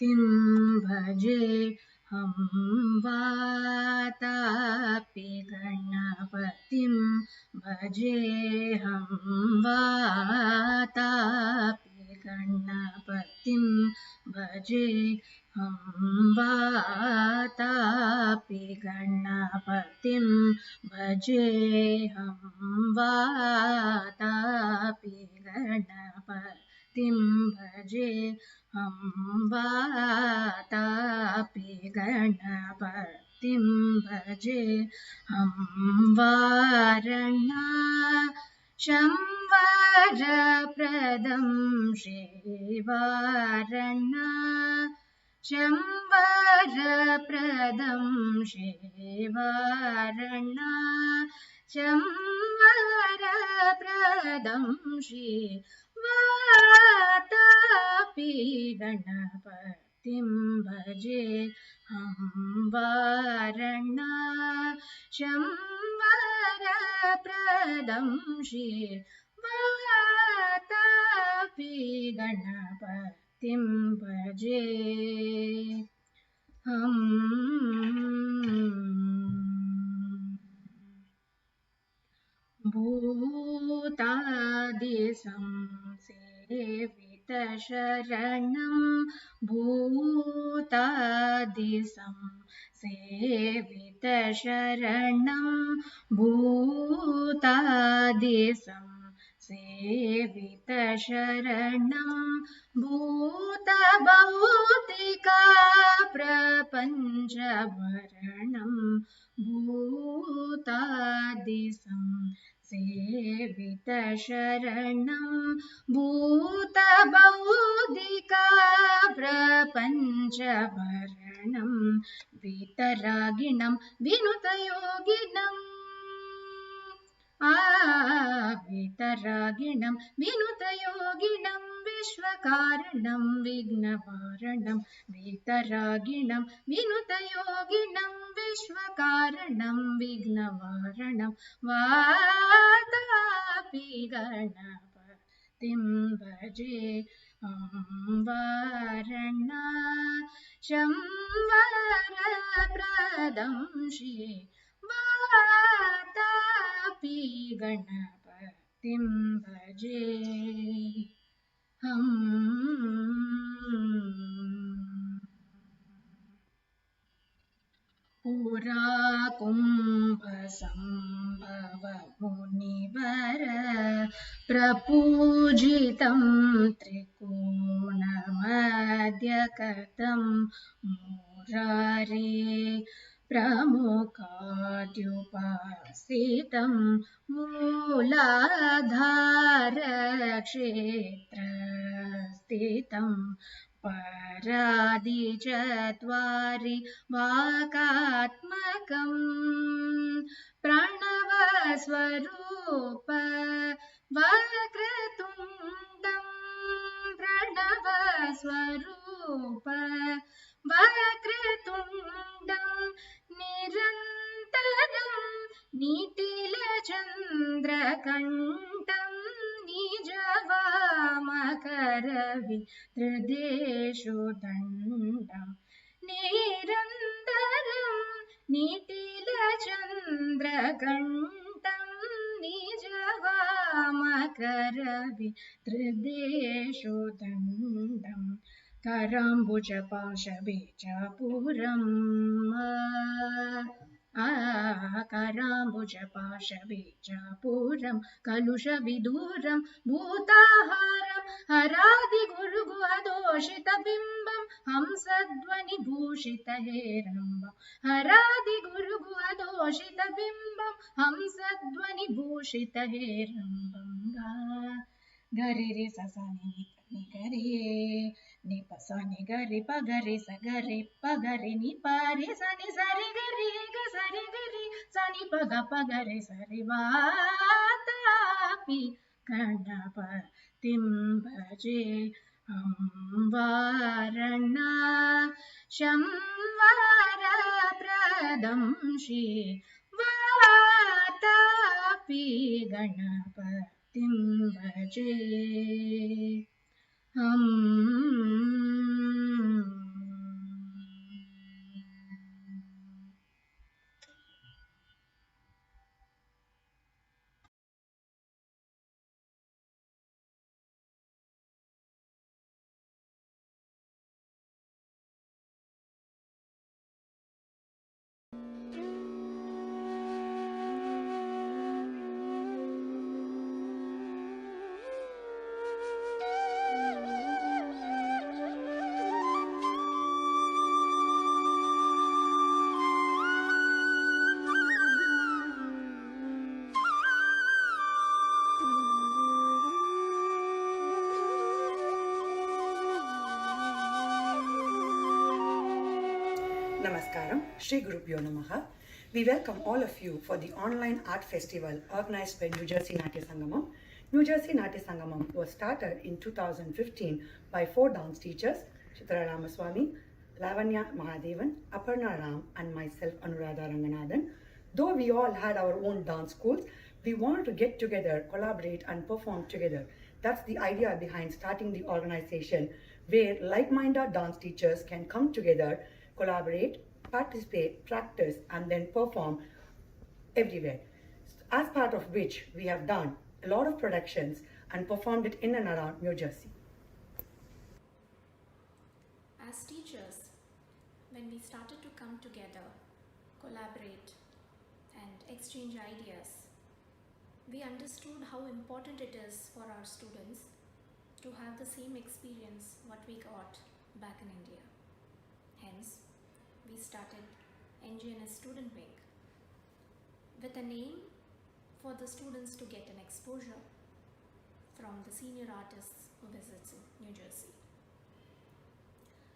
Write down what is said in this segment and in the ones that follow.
गणपतिं भजे हम वातापि गणपतिं भजे हम वातापि गणपतिं भजे हम वातापि गणपतिं भजे हम वातापि गणपतिं भजे हम वातापि गणपतिं भजे हम वारणा शंवरप्रदं श्रीवारणा शंवरप्रदं श्रीवारणा शंवरप्रदं श्रीवातापि गणपतिं भजे हम वारणा शंवरप्रदं श्रीवातापि गणपतिं भजे हम भूतादिसंसेवितशरणं भूतादिसंसेवितशरणं भूतादिसंसेवितशरणं भूतभौतिका प्रपञ्चभरणं भूतादिसंसेवितशरणं भूतभौतिका प्रपञ्चभरणं वीतरागिणं विनुतयोगिनं वीतरागिणं विनुतयोगिनं विश्वकारणं विघ्नवारणं वीतरागिणं विनुतयोगिनं विश्वकारणं विघ्नवारणं वातापि गणपतिं भजे हम वारणा शंवरप्रदं श्रीवातापि गणपतिं भजे हम पुरा कुम्भसम्भव मुनिवर प्रपूजितं त्रिकोणमध्यगतं मुरारे प्रमुखाद्युपासितं मूलाधारक्षेत्रस्थितं परादिचत्वारि वाकात्मकं प्रणवस्वरूप वक्रतुण्डं प्रणवस्वरूप वक्रतुण्डं निरन्तरं निटिलचन्द्रकण्ठं निजवामकरविधृदेषु दण्डं निरन्तरं निटिलचन्द्रकण्ठं निजवामकरविधृदेषु दण्डं कराम्बुजपाशबीजापुरम् कराम्बुजपाशबीजापुरं कलुषविदूरं भूताहारं हरादिगुरुगुहदोषितबिम्बं हंसध्वनिभूषितहेरम्बं हरादिगुरुगुहदोषितबिम्बं हंसध्वनिभूषितहेरम्बं गरि रे सा सा नि गरि नि प सा नि गरि प गरि स गरि प गरि नि प रे सा नि सा रे गरि ग सा रे गरि सा नि प ग रे सा रे वातापि गणपतिं भजे हम वारणा शंवरप्रदं श्रीवातापि गणपतिं भजे हम Shri Gurubhyo Namaha. We welcome all of you for the online art festival organized by New Jersey Natya Sangamam. New Jersey Natya Sangamam was started in 2015 by 4 dance teachers, Chitra Ramaswamy, Lavanya Mahadevan, Aparna Ram and myself Anuradha Ranganathan. Though we all had our own dance schools, we wanted to get together, collaborate and perform together. That's the idea behind starting the organization, where like-minded dance teachers can come together, collaborate, participate, practice and then perform everywhere. As part of which we have done a lot of productions and performed it in and around New Jersey. As teachers, when we started to come together, collaborate and exchange ideas, we understood how important it is for our students to have the same experience what we got back in India. Hence, we started NJNS Student Wing with an aim for the students to get an exposure from the senior artists who visits in New Jersey.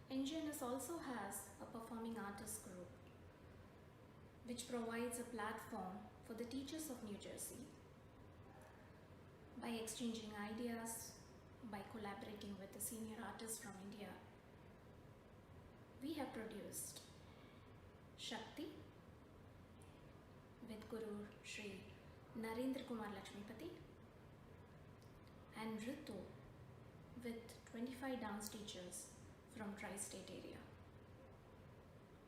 NJNS also has a performing artists group which provides a platform for the teachers of New Jersey by exchanging ideas, by collaborating with the senior artists from India. We have produced Shakti with Guru Shri Narendra Kumar Lakshmipati and Ritu with 25 dance teachers from tri-state area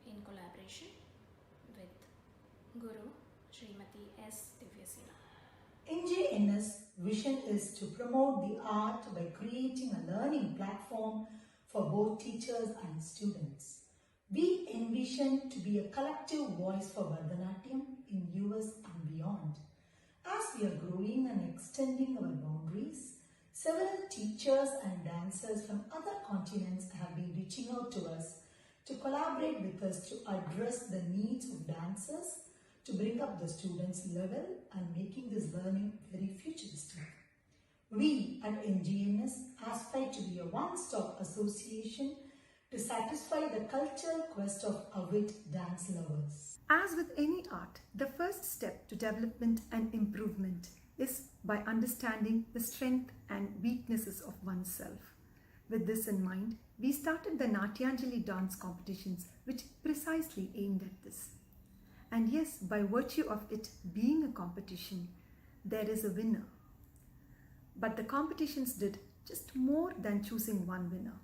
in collaboration with Guru Srimati S. Divyasena. NJNS vision is to promote the art by creating a learning platform for both teachers and students. We envision to be a collective voice for Bharatanatyam in US and beyond. As we are growing and extending our boundaries, several teachers and dancers from other continents have been reaching out to us to collaborate with us to address the needs of dancers, to bring up the students' level and making this learning very futuristic. We at NJNS aspire to be a one-stop association to satisfy the cultural quest of avid dance lovers. As with any art, the first step to development and improvement is by understanding the strength and weaknesses of oneself. With this in mind, we started the Natyanjali dance competitions, which precisely aimed at this. And yes, by virtue of it being a competition, there is a winner. But the competitions did just more than choosing one winner.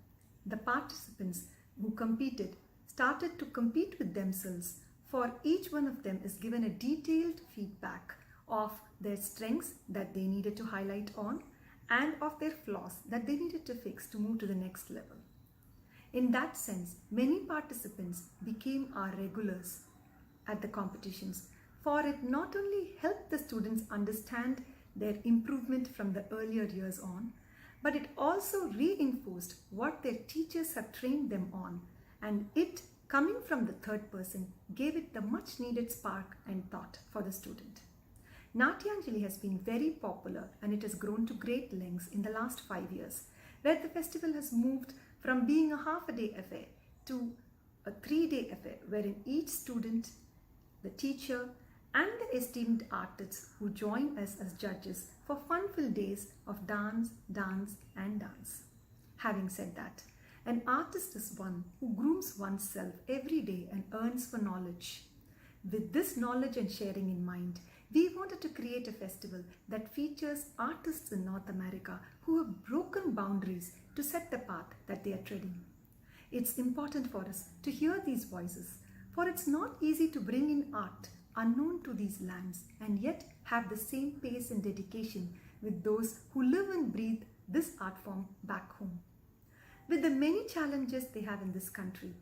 The participants who competed started to compete with themselves. For each one of them is given a detailed feedback of their strengths that they needed to highlight on and of their flaws that they needed to fix to move to the next level. In that sense, many participants became our regulars at the competitions, for it not only helped the students understand their improvement from the earlier years on, but it also reinforced what their teachers have trained them on, and it, coming from the third person, gave it the much needed spark and thought for the student. Natyanjali has been very popular and it has grown to great lengths in the last 5 years, where the festival has moved from being a half-a-day affair to a 3-day affair, wherein each student, the teacher and the esteemed artists who join us as judges for fun-filled days of dance, dance and dance. Having said that, an artist is one who grooms oneself every day and earns for knowledge. With this knowledge and sharing in mind, we wanted to create a festival that features artists in North America who have broken boundaries to set the path that they are treading. It's important for us to hear these voices, for it's not easy to bring in art unknown to these lands and yet have the same pace and dedication with those who live and breathe this art form back home. With the many challenges they have in this country,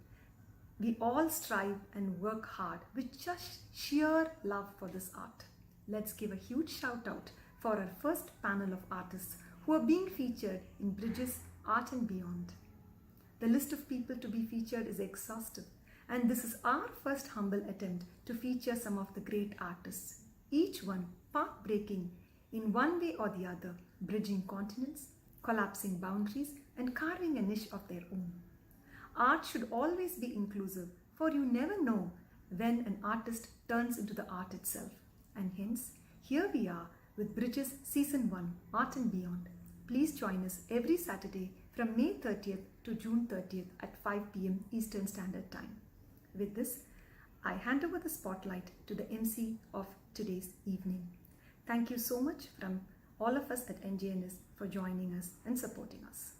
we all strive and work hard with just sheer love for this art. Let's give a huge shout out for our first panel of artists who are being featured in Bridges Art and Beyond. The list of people to be featured is exhaustive, and this is our first humble attempt to feature some of the great artists, each one path-breaking in one way or the other, bridging continents, collapsing boundaries, and carving a niche of their own. Art should always be inclusive, for you never know when an artist turns into the art itself. And hence, here we are with Bridges Season 1, Art and Beyond. Please join us every Saturday from May 30th to June 30th at 5 p.m. Eastern Standard Time. With this, I hand over the spotlight to the MC of today's evening. Thank you so much from all of us at NJNS for joining us and supporting us.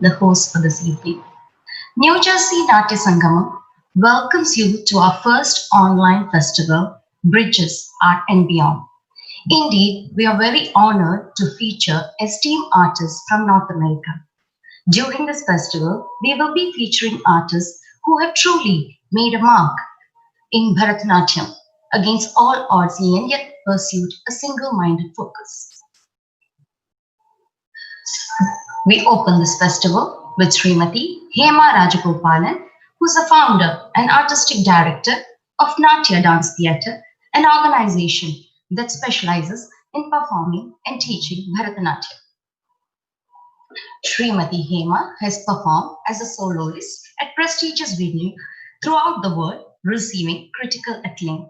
The host for this evening. New Jersey Natya Sangamam welcomes you to our first online festival, Bridges, Art and Beyond. Indeed, we are very honored to feature esteemed artists from North America. During this festival, we will be featuring artists who have truly made a mark in Bharatanatyam against all odds and yet pursued a single-minded focus. We open this festival with Smt. Hema Rajagopalan, who is the founder and artistic director of Natya Dance Theatre, an organization that specializes in performing and teaching Bharatanatyam. Smt. Hema has performed as a soloist at prestigious venues throughout the world, receiving critical acclaim.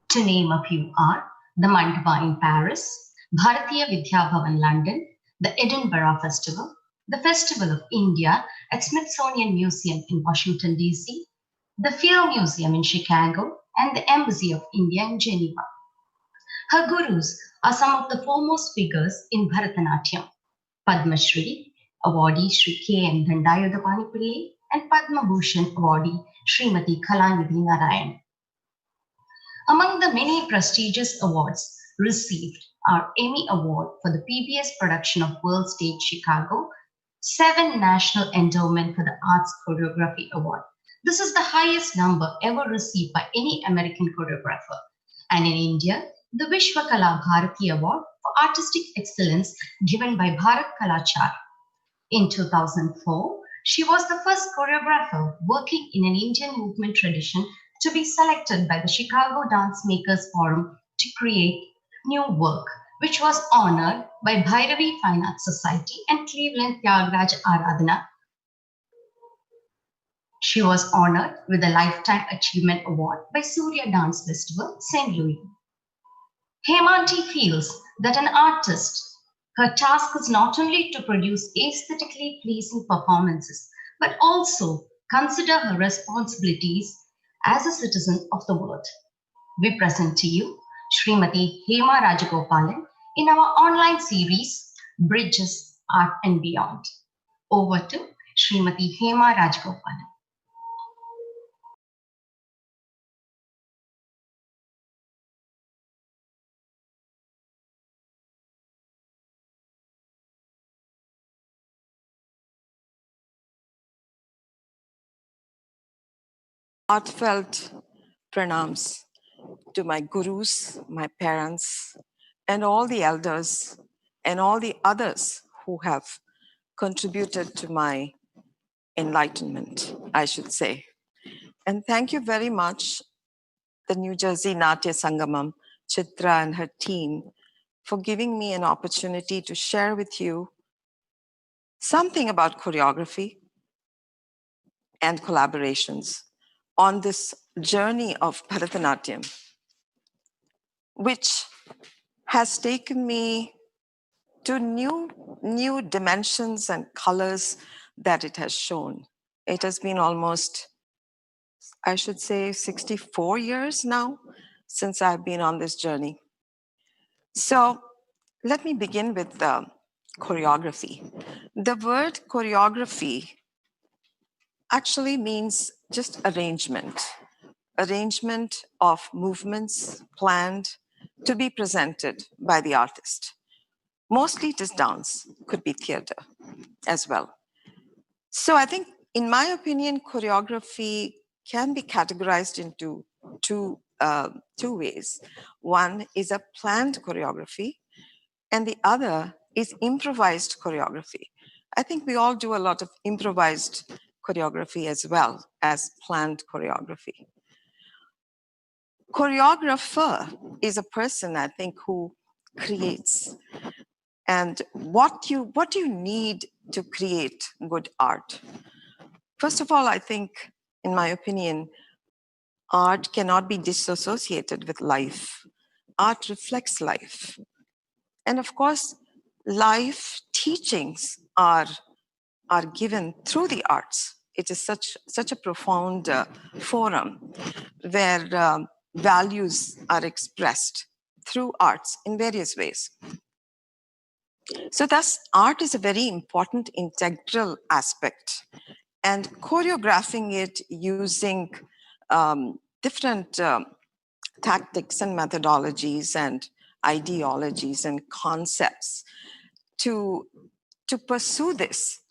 To name a few are the Mandapa in Paris, Bharatiya Vidya Bhavan London, the Edinburgh Festival, the Festival of India at Smithsonian Museum in Washington, D.C., the Field Museum in Chicago, and the Embassy of India in Geneva. Her gurus are some of the foremost figures in Bharatanatyam: Padma Shri awardee Sri K.M. Dandayodapani Pillai and Padma Bhushan awardee Srimati Kalanidhi Narayan. Among the many prestigious awards received are Emmy Award for the PBS production of World Stage Chicago, 7 National Endowment for the Arts Choreography Award. This is the highest number ever received by any American choreographer. And in India, the Vishwakala Bharati Award for Artistic Excellence given by Bharat Kalachar. In 2004, she was the first choreographer working in an Indian movement tradition to be selected by the Chicago Dance Makers Forum to create new work, which was honored by Bhairavi Fine Arts Society and Cleveland Tyagraj Aradhana. She was honored with a Lifetime Achievement Award by Surya Dance Festival, St. Louis. Hemanti feels that an artist, her task is not only to produce aesthetically pleasing performances, but also consider her responsibilities as a citizen of the world. We present to you Srimati Hema Rajagopalan in our online series, Bridges, Art and Beyond. Over to Srimati Hema Rajagopalan. Heartfelt pranams to my gurus, my parents, and all the elders, and all the others who have contributed to my enlightenment, I should say. And thank you very much, the New Jersey Natya Sangamam, Chitra and her team, for giving me an opportunity to share with you something about choreography and collaborations on this journey of Bharatanatyam, which has taken me to new dimensions and colors that it has shown. It has been almost, I should say, 64 years now since I've been on this journey. So let me begin with the choreography. The word choreography actually means just arrangement of movements planned to be presented by the artist. Mostly it is dance, could be theater as well. So I think, in my opinion, choreography can be categorized into two ways. One is a planned choreography, and the other is improvised choreography. I think we all do a lot of improvised choreography as well as planned choreography. Choreographer is a person, I think, who creates. And what do you need to create good art? First of all, I think, in my opinion, art cannot be disassociated with life. Art reflects life. And of course, life teachings are given through the arts. It is such a profound forum where values are expressed through arts in various ways. So thus, art is a very important integral aspect, and choreographing it using different tactics and methodologies and ideologies and concepts to pursue this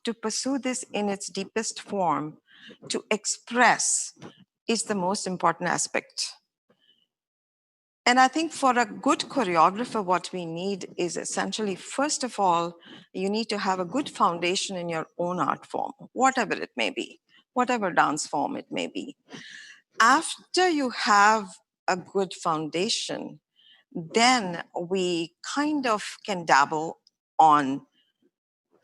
in its deepest form, to express, is the most important aspect. And I think for a good choreographer, what we need is essentially, first of all, you need to have a good foundation in your own art form, whatever it may be, whatever dance form it may be. After you have a good foundation, then we kind of can dabble on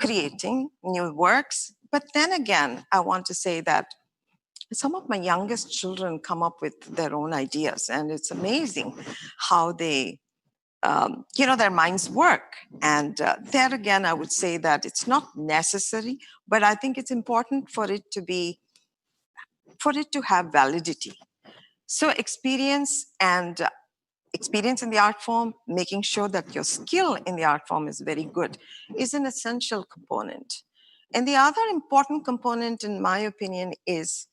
creating new works. But then again, I want to say that some of my youngest children come up with their own ideas, and it's amazing how they, their minds work. And there again, I would say that it's not necessary, but I think it's important for it to have validity. So experience in the art form, making sure that your skill in the art form is very good, is an essential component. And the other important component, in my opinion, is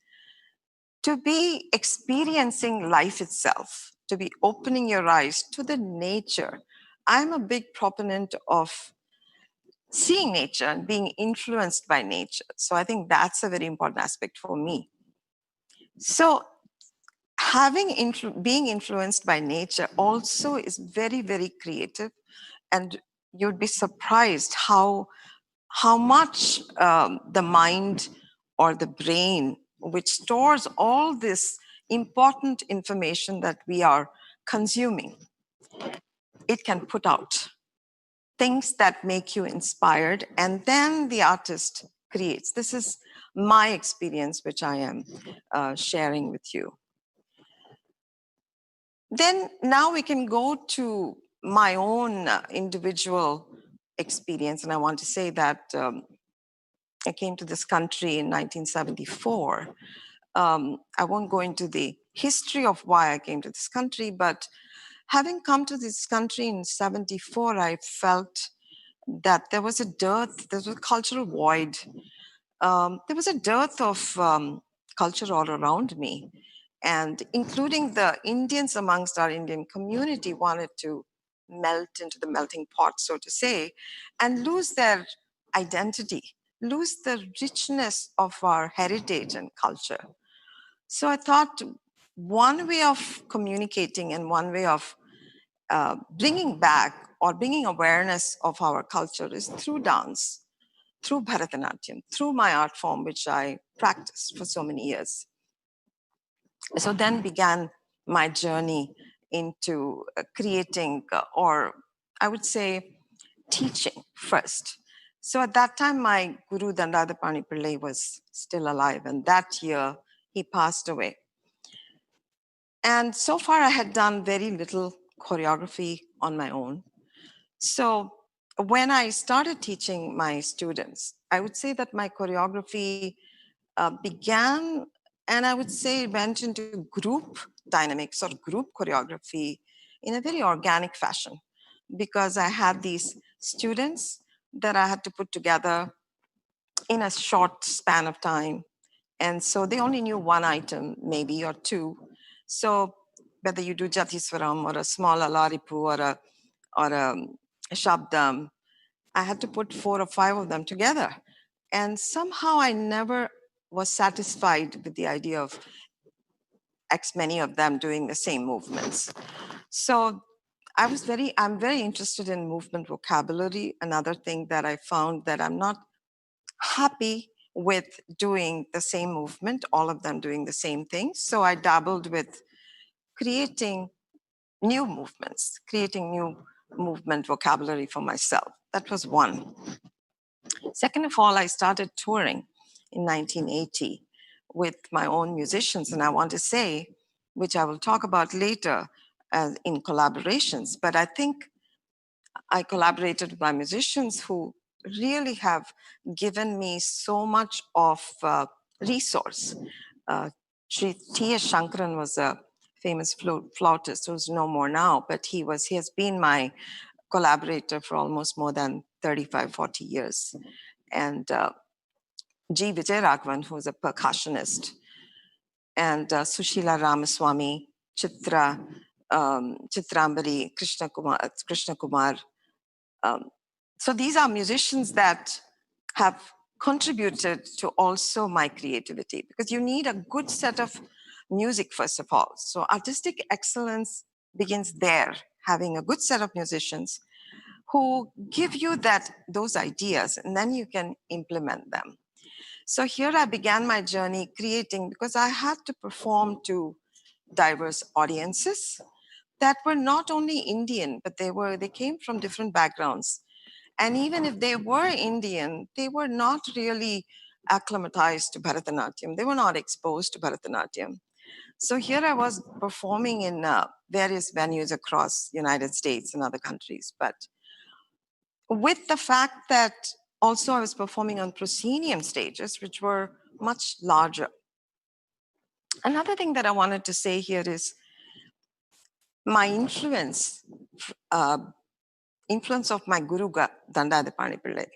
to be experiencing life itself, to be opening your eyes to the nature. I'm a big proponent of seeing nature and being influenced by nature. So I think that's a very important aspect for me. So being influenced by nature also is very, very creative, and you'd be surprised how much the mind or the brain, which stores all this important information that we are consuming, it can put out things that make you inspired, and then the artist creates. This is my experience, which I am sharing with you. Then now we can go to my own individual experience, and I want to say that I came to this country in 1974. I won't go into the history of why I came to this country, but having come to this country in 74, I felt that there was a dearth, there was a cultural void. There was a dearth of culture all around me. And including the Indians amongst our Indian community wanted to melt into the melting pot, so to say, and lose their identity, lose the richness of our heritage and culture. So I thought one way of communicating and one way of bringing back or bringing awareness of our culture is through dance, through Bharatanatyam, through my art form, which I practiced for so many years. So then began my journey into creating, or I would say teaching first. So at that time, my guru Dandadapani Pillai was still alive, and that year he passed away. And so far I had done very little choreography on my own. So when I started teaching my students, I would say that my choreography began, and I would say went into group dynamics or group choreography in a very organic fashion, because I had these students that I had to put together in a short span of time. And so they only knew one item, maybe, or two. So whether you do Jatiswaram or a small Alaripu or a Shabdam, I had to put 4 or 5 of them together. And somehow I never was satisfied with the idea of X many of them doing the same movements. So I'm very interested in movement vocabulary. Another thing that I found that I'm not happy with doing the same movement, all of them doing the same thing. So I dabbled with creating new movements, creating new movement vocabulary for myself. That was one. Second of all, I started touring in 1980 with my own musicians. And I want to say, which I will talk about later in collaborations, but I think I collaborated with my musicians who really have given me so much of resource. Sri T.S. Shankaran was a famous flautist who's no more now, but he has been my collaborator for almost more than 35, 40 years. And G. Vijayaraghavan, who's a percussionist, and Sushila Ramaswamy, Chitrambari, Krishna Kumar. So these are musicians that have contributed to also my creativity, because you need a good set of music, first of all. So artistic excellence begins there, having a good set of musicians who give you those ideas, and then you can implement them. So here I began my journey creating, because I had to perform to diverse audiences that were not only Indian, but they came from different backgrounds. And even if they were Indian, they were not really acclimatized to Bharatanatyam. They were not exposed to Bharatanatyam. So here I was performing in various venues across United States and other countries. But with the fact that also I was performing on proscenium stages, which were much larger. Another thing that I wanted to say here is my influence of my guru Dandadipani Pillai.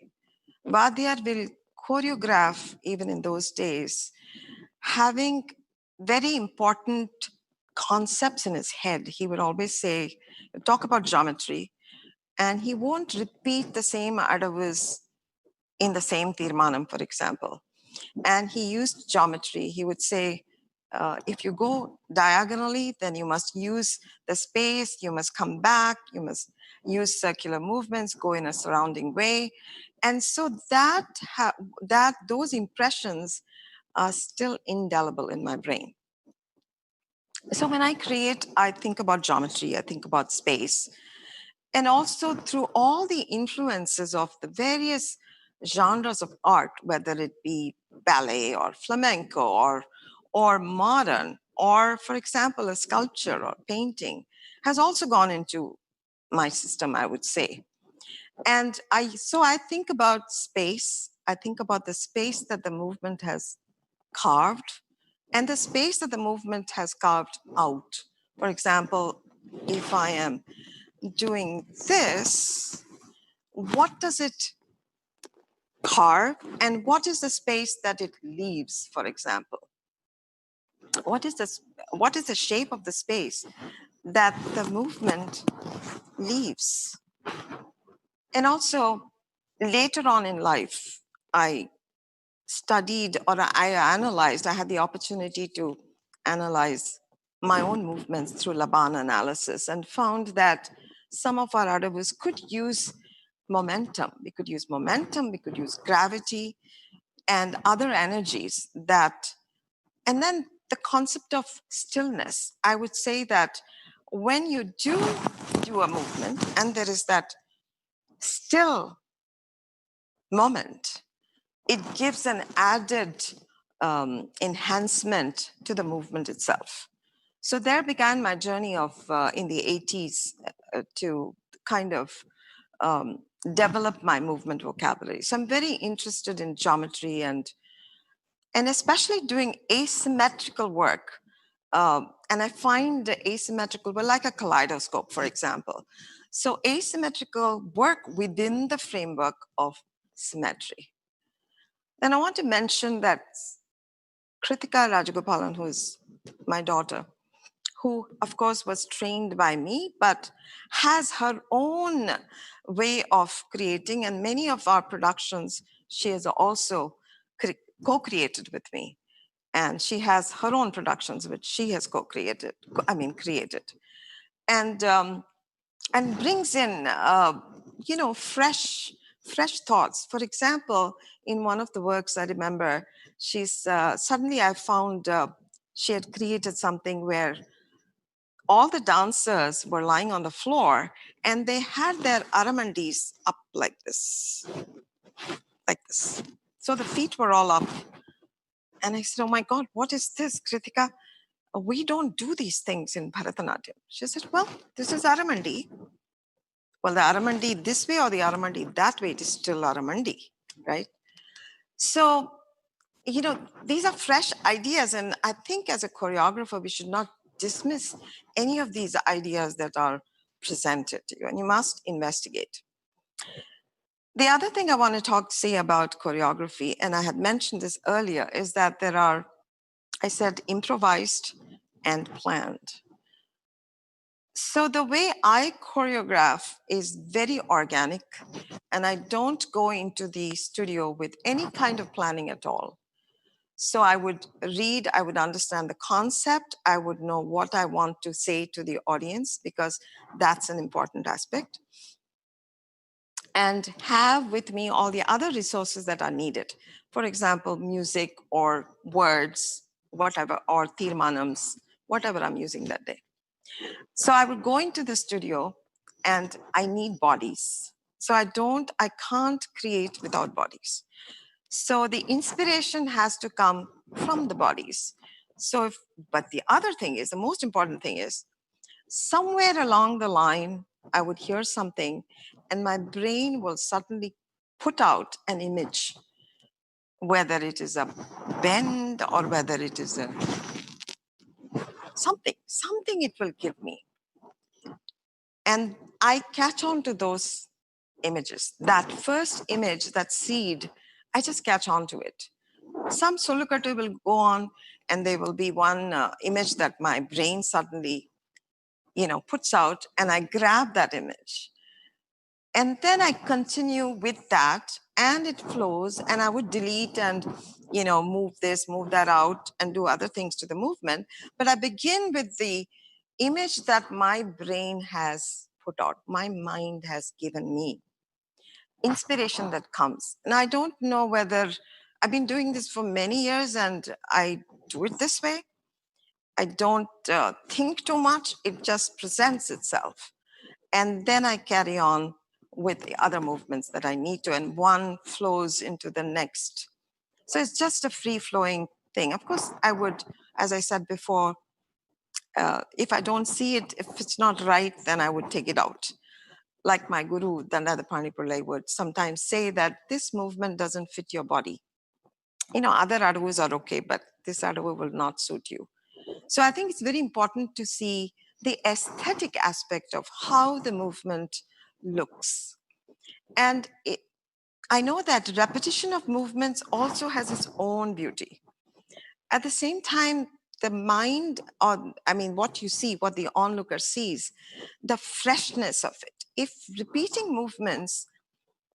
Vadiyar will choreograph even in those days, having very important concepts in his head. He would always say, talk about geometry, and he won't repeat the same adavas in the same tirmanam, for example. And he used geometry. He would say, if you go diagonally, then you must use the space, you must come back, you must use circular movements, go in a surrounding way. And so those impressions are still indelible in my brain. So when I create, I think about geometry, I think about space. And also through all the influences of the various genres of art, whether it be ballet or flamenco or modern, or for example, a sculpture or painting, has also gone into my system, I would say. And so I think about space. I think about the space that the movement has carved and the space that the movement has carved out. For example, if I am doing this, what does it carve and what is the space that it leaves, for example? What is the shape of the space that the movement leaves? And also, later on in life, I studied or I analyzed, I had the opportunity to analyze my own movements through Laban analysis and found that some of our adavas could use momentum. We could use momentum, we could use gravity and other energies and then the concept of stillness. I would say that when you do a movement and there is that still moment, it gives an added enhancement to the movement itself. So there began my journey of in the 80s to kind of develop my movement vocabulary. So I'm very interested in geometry and especially doing asymmetrical work. And I find the asymmetrical, well, like a kaleidoscope, for example. So asymmetrical work within the framework of symmetry. Then I want to mention that Kritika Rajagopalan, who is my daughter, who of course was trained by me, but has her own way of creating, and many of our productions she has also co-created with me. And she has her own productions which she has created, and brings in fresh thoughts. For example, in one of the works I remember, she's suddenly I found she had created something where all the dancers were lying on the floor and they had their aramandis up like this. So the feet were all up. And I said, oh my God, what is this, Kritika? We don't do these things in Bharatanatyam. She said, well, this is aramandi. Well, the aramandi this way or the aramandi that way, it is still aramandi, right? So, these are fresh ideas. And I think as a choreographer, we should not dismiss any of these ideas that are presented to you, and you must investigate. The other thing I want to say about choreography, and I had mentioned this earlier, is that there are, I said, improvised and planned. So the way I choreograph is very organic, and I don't go into the studio with any kind of planning at all. So I would read, I would understand the concept, I would know what I want to say to the audience, because that's an important aspect, and have with me all the other resources that are needed. For example, music or words, whatever, or tirmanams, whatever I'm using that day. So I would go into the studio and I need bodies. So I can't create without bodies. So the inspiration has to come from the bodies. But the other thing is, the most important thing is, somewhere along the line, I would hear something and my brain will suddenly put out an image, whether it is a bend or whether it is something it will give me. And I catch on to those images. That first image, that seed, I just catch on to it. Some sulukatu will go on and there will be one image that my brain suddenly, puts out, and I grab that image. And then I continue with that and it flows, and I would delete and, move this, move that out and do other things to the movement. But I begin with the image that my brain has put out, my mind has given me. Inspiration that comes. And I don't know whether I've been doing this for many years and I do it this way. I don't think too much. It just presents itself. And then I carry on with the other movements that I need to, and one flows into the next. So it's just a free-flowing thing. Of course, I would, as I said before, if I don't see it, if it's not right, then I would take it out. Like my guru, Dandapani Pillai, would sometimes say that this movement doesn't fit your body. Other adavus are okay, but this adavu will not suit you. So I think it's very important to see the aesthetic aspect of how the movement looks. And I know that repetition of movements also has its own beauty. At the same time, the mind, what you see, what the onlooker sees, the freshness of it. If repeating movements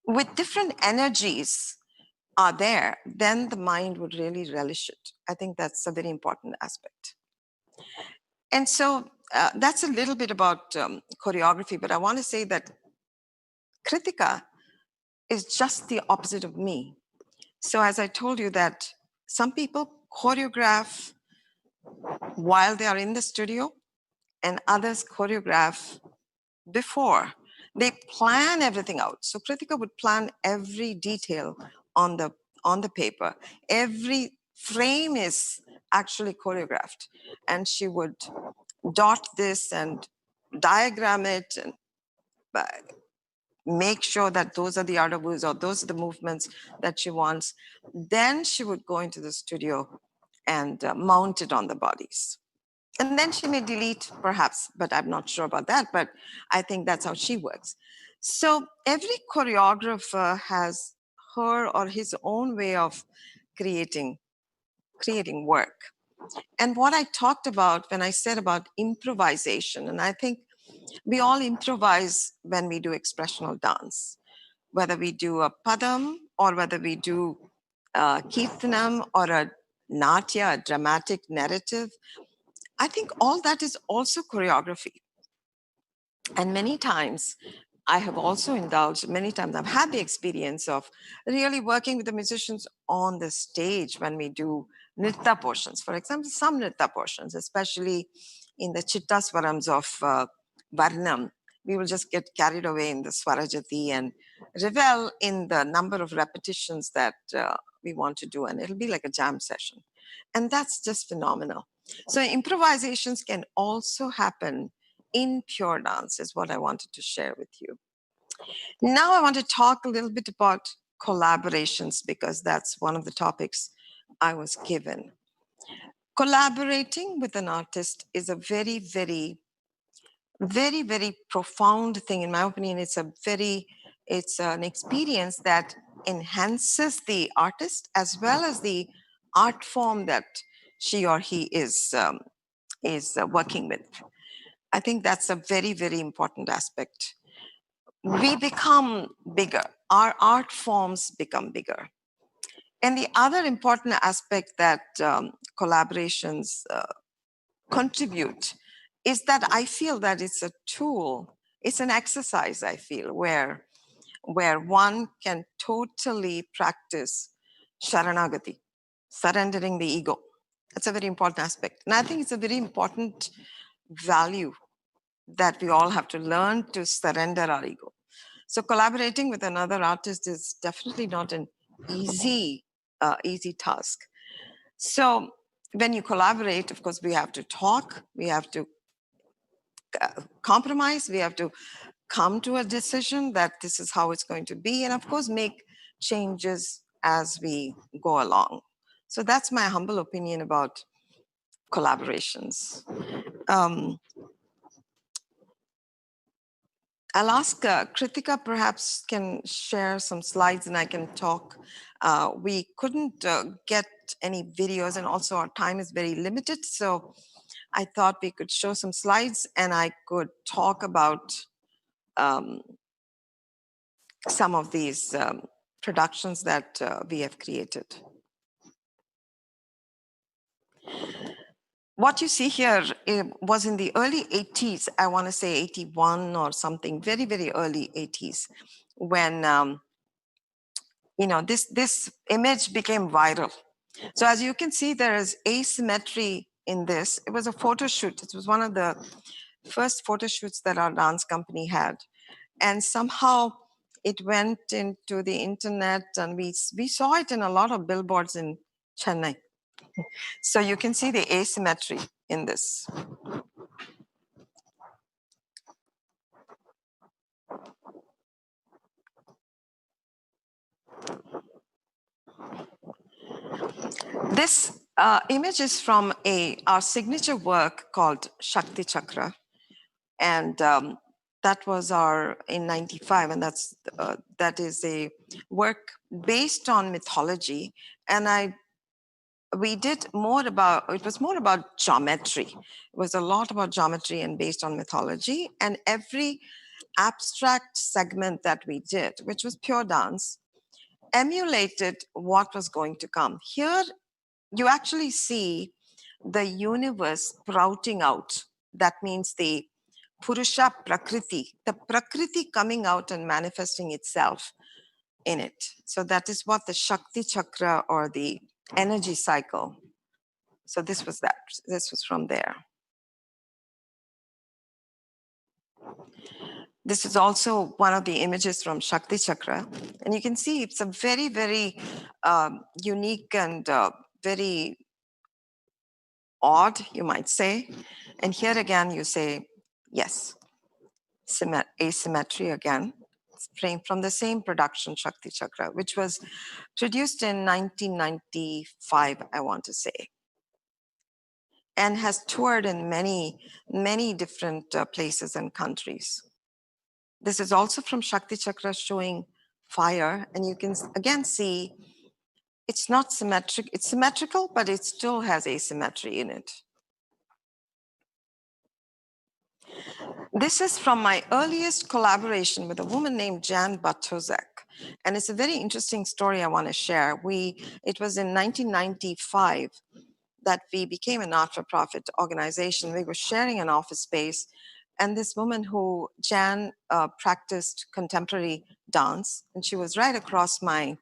with different energies are there, then the mind would really relish it. I think that's a very important aspect. And so that's a little bit about choreography, but I want to say that Kritika is just the opposite of me. So as I told you that some people choreograph while they are in the studio and others choreograph before. They plan everything out. So Kritika would plan every detail on the paper. Every frame is actually choreographed. And she would dot this and diagram it and make sure that those are the outer moves or those are the movements that she wants. Then she would go into the studio and mount it on the bodies. And then she may delete perhaps, but I'm not sure about that, but I think that's how she works. So every choreographer has her or his own way of creating work. And what I talked about when I said about improvisation, and I think we all improvise when we do expressional dance, whether we do a padam or whether we do kirtanam or a natya, a dramatic narrative. I think all that is also choreography. And many times I have also indulged, many times I've had the experience of really working with the musicians on the stage when we do nritta portions. For example, some nritta portions, especially in the chitta swarams of Varnam, we will just get carried away in the Swarajati and revel in the number of repetitions that we want to do. And it'll be like a jam session. And that's just phenomenal. So improvisations can also happen in pure dance is what I wanted to share with you. Now I want to talk a little bit about collaborations because that's one of the topics I was given. Collaborating with an artist is a very, very, very, very profound thing. In my opinion, it's an experience that enhances the artist as well as the art form that she or he is working with. I think that's a very, very important aspect. We become bigger. Our art forms become bigger. And the other important aspect that collaborations contribute is that I feel that it's a tool, it's an exercise, I feel, where one can totally practice sharanagati, surrendering the ego. That's a very important aspect. And I think it's a very important value that we all have to learn to surrender our ego. So collaborating with another artist is definitely not an easy task. So when you collaborate, of course, we have to talk, we have to compromise, we have to come to a decision that this is how it's going to be, and of course, make changes as we go along. So that's my humble opinion about collaborations. I'll ask Kritika perhaps can share some slides and I can talk. We couldn't get any videos and also our time is very limited. So I thought we could show some slides and I could talk about some of these productions that we have created. What you see here was in the early 80s, I want to say 81 or something, very, very early 80s, when this image became viral. So as you can see, there is asymmetry in this. It was a photo shoot. It was one of the first photo shoots that our dance company had. And somehow it went into the internet and we saw it in a lot of billboards in Chennai. So you can see the asymmetry in this. This image is from our signature work called Shakti Chakra. And that was in 95, and that is a work based on mythology. And we did more about, it was more about geometry. It was a lot about geometry and based on mythology. And every abstract segment that we did, which was pure dance, emulated what was going to come. Here, you actually see the universe sprouting out. That means the Purusha Prakriti, the Prakriti coming out and manifesting itself in it. So that is what the Shakti Chakra or the energy cycle. So this was that. This was from there. This is also one of the images from Shakti Chakra. And you can see it's a very, very unique and very odd, you might say. And here again, you say, yes, asymmetry again. from the same production, Shakti Chakra, which was produced in 1995, I want to say, and has toured in many, many different places and countries. This is also from Shakti Chakra showing fire, and you can again see it's not symmetric, it's symmetrical, but it still has asymmetry in it. This is from my earliest collaboration with a woman named Jan Bartosek. And it's a very interesting story I want to share. It was in 1995 that we became a not-for-profit organization. We were sharing an office space. And this woman Jan, practiced contemporary dance. And she was right across my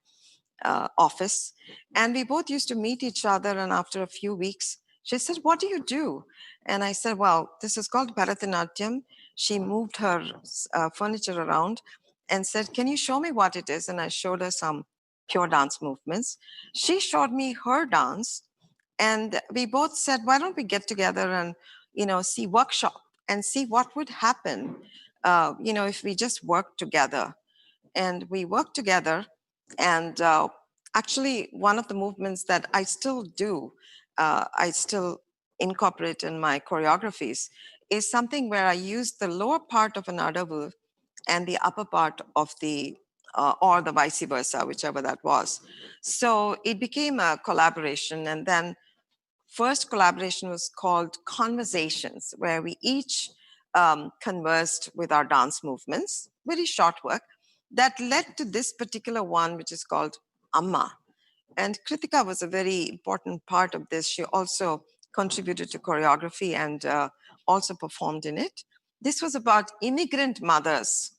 office. And we both used to meet each other. And after a few weeks, she said, "What do you do?" And I said, "Well, this is called Bharatanatyam." She moved her furniture around and said, "Can you show me what it is?" And I showed her some pure dance movements. She showed me her dance. And we both said, "Why don't we get together and, see workshop and see what would happen, if we just work together." And we worked together. And actually, one of the movements that I still do, I still incorporate in my choreographies, is something where I use the lower part of an adavu and the upper part of the, or the vice versa, whichever that was. So it became a collaboration. And then first collaboration was called Conversations, where we each conversed with our dance movements, very short work, that led to this particular one, which is called Amma. And Kritika was a very important part of this. She also contributed to choreography and also performed in it. This was about immigrant mothers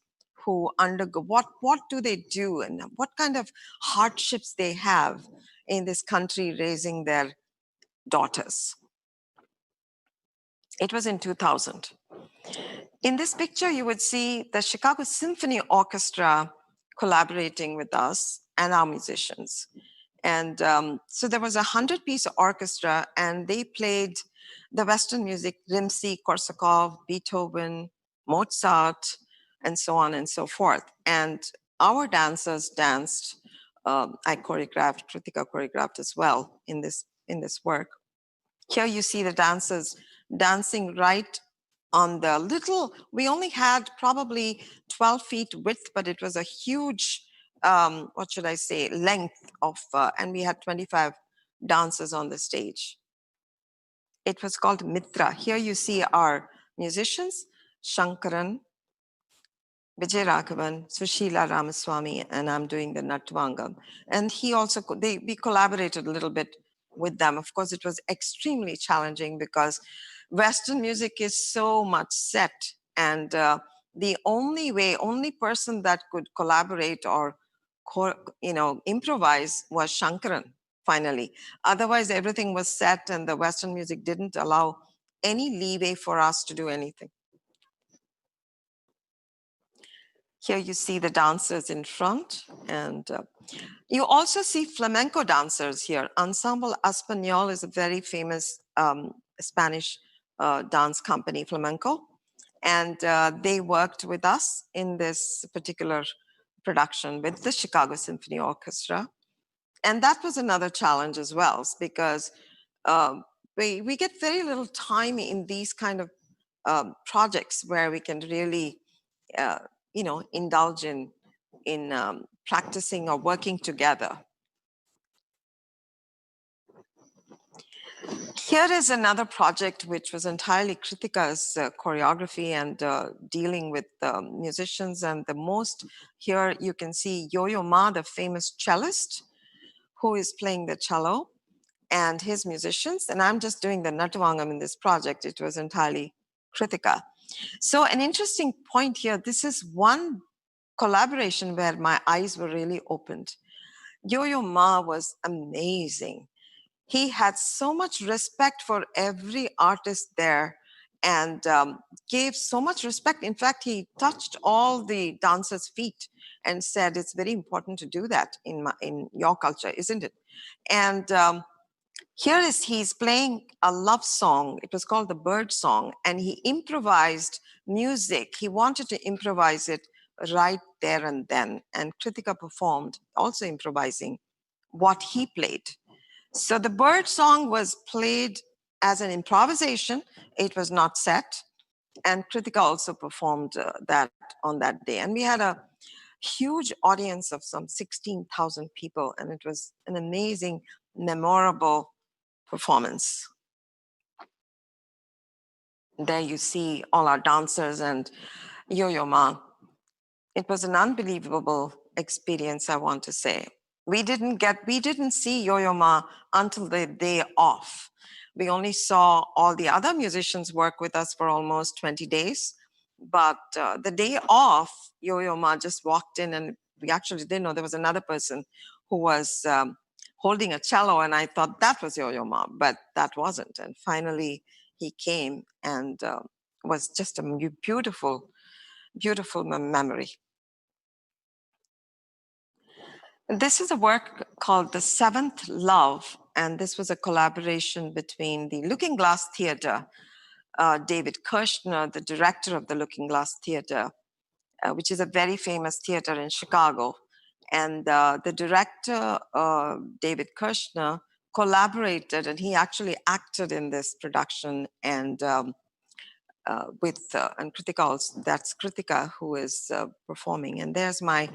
who undergo, what do they do and what kind of hardships they have in this country raising their daughters. It was in 2000. In this picture, you would see the Chicago Symphony Orchestra collaborating with us and our musicians. And so there was a 100-piece orchestra, and they played the Western music, Rimsky-Korsakov, Beethoven, Mozart, and so on and so forth. And our dancers danced. I choreographed, Kritika choreographed as well in this work. Here you see the dancers dancing right on the little, we only had probably 12 feet width, but it was a huge, what should I say, length of, and we had 25 dancers on the stage. It was called Mitra. Here you see our musicians, Shankaran, Vijay Raghavan, Sushila Ramaswamy, and I'm doing the Natvangam. And he also, we collaborated a little bit with them. Of course, it was extremely challenging because Western music is so much set. And the only person that could collaborate or, improvise was Shankaran, finally. Otherwise, everything was set and the Western music didn't allow any leeway for us to do anything. Here you see the dancers in front, and you also see flamenco dancers here. Ensemble Español is a very famous Spanish dance company, flamenco, and they worked with us in this particular production with the Chicago Symphony Orchestra. And that was another challenge as well, because we get very little time in these kind of projects where we can really indulge in practicing or working together. Here is another project which was entirely Kritika's choreography and dealing with musicians. And the most, here you can see Yo-Yo Ma, the famous cellist, who is playing the cello, and his musicians. And I'm just doing the Natvangam in this project. It was entirely Kritika. So an interesting point here, this is one collaboration where my eyes were really opened. Yo-Yo Ma was amazing. He had so much respect for every artist there and gave so much respect. In fact, he touched all the dancers' feet and said, "It's very important to do that in your culture, isn't it?" And he's playing a love song. It was called the Bird Song, and he improvised music. He wanted to improvise it right there and then. And Kritika performed, also improvising what he played. So the bird song was played as an improvisation. It was not set. And Kritika also performed that on that day. And we had a huge audience of some 16,000 people. And it was an amazing, memorable performance. There you see all our dancers and Yo-Yo Ma. It was an unbelievable experience, I want to say. We didn't see Yo-Yo Ma until the day off. We only saw all the other musicians work with us for almost 20 days. But the day off, Yo-Yo Ma just walked in, and we actually didn't know there was another person who was holding a cello, and I thought that was Yo-Yo Ma, but that wasn't. And finally, he came and was just a beautiful, beautiful memory. This is a work called The Seventh Love, and this was a collaboration between the Looking Glass Theatre, David Kirshner, the director of the Looking Glass Theatre, which is a very famous theater in Chicago. And the director, David Kirshner, collaborated, and he actually acted in this production, and and Kritika also, that's Kritika who is performing. And there's my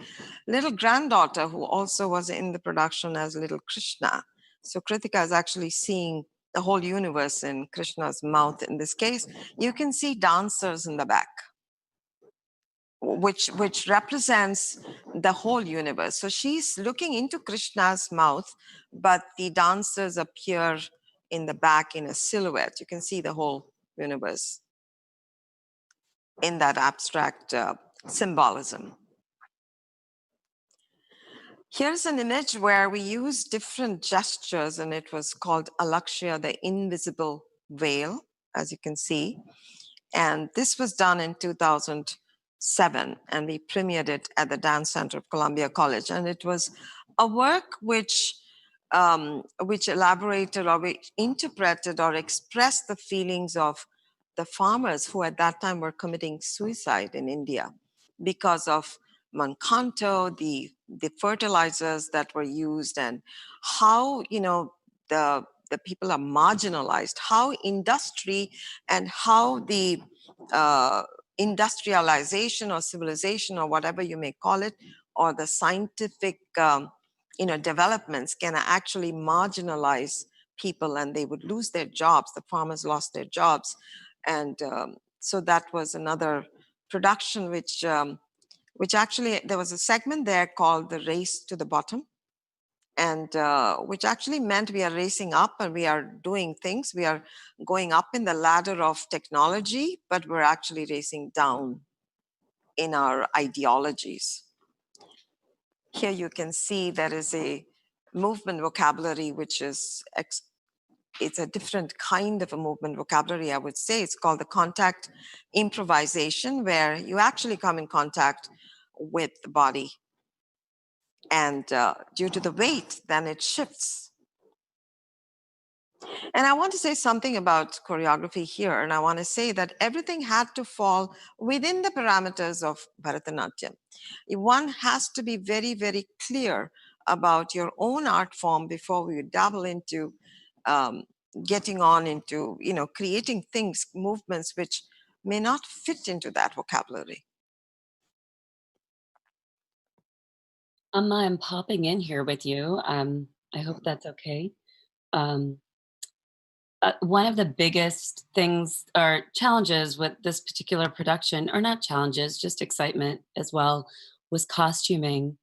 little granddaughter who also was in the production as little Krishna. So Kritika is actually seeing the whole universe in Krishna's mouth in this case. You can see dancers in the back, which represents the whole universe. So she's looking into Krishna's mouth, but the dancers appear in the back in a silhouette. You can see the whole universe in that abstract symbolism. Here's an image where we use different gestures, and it was called Alakshya, the invisible veil, as you can see. And this was done in 2007, and we premiered it at the Dance Center of Columbia College. And it was a work which elaborated or which interpreted or expressed the feelings of the farmers who at that time were committing suicide in India because of Monsanto, the fertilizers that were used, and how, you know, the people are marginalized, how industry and how the industrialization or civilization or whatever you may call it, or the scientific developments can actually marginalize people, and they would lose their jobs. The farmers lost their jobs. And so that was another production which actually, there was a segment there called The Race to the Bottom, and which actually meant we are racing up and we are doing things. We are going up in the ladder of technology, but we're actually racing down in our ideologies. Here you can see there is a movement vocabulary, which is, it's a different kind of a movement vocabulary, I would say. It's called the contact improvisation, where you actually come in contact with the body. And due to the weight, then it shifts. And I want to say something about choreography here. And I want to say that everything had to fall within the parameters of Bharatanatyam. One has to be very, very clear about your own art form before we dabble into getting on into, creating things, movements which may not fit into that vocabulary. I'm popping in here with you. I hope that's okay. One of the biggest things or challenges with this particular production, or not challenges, just excitement as well, was costuming.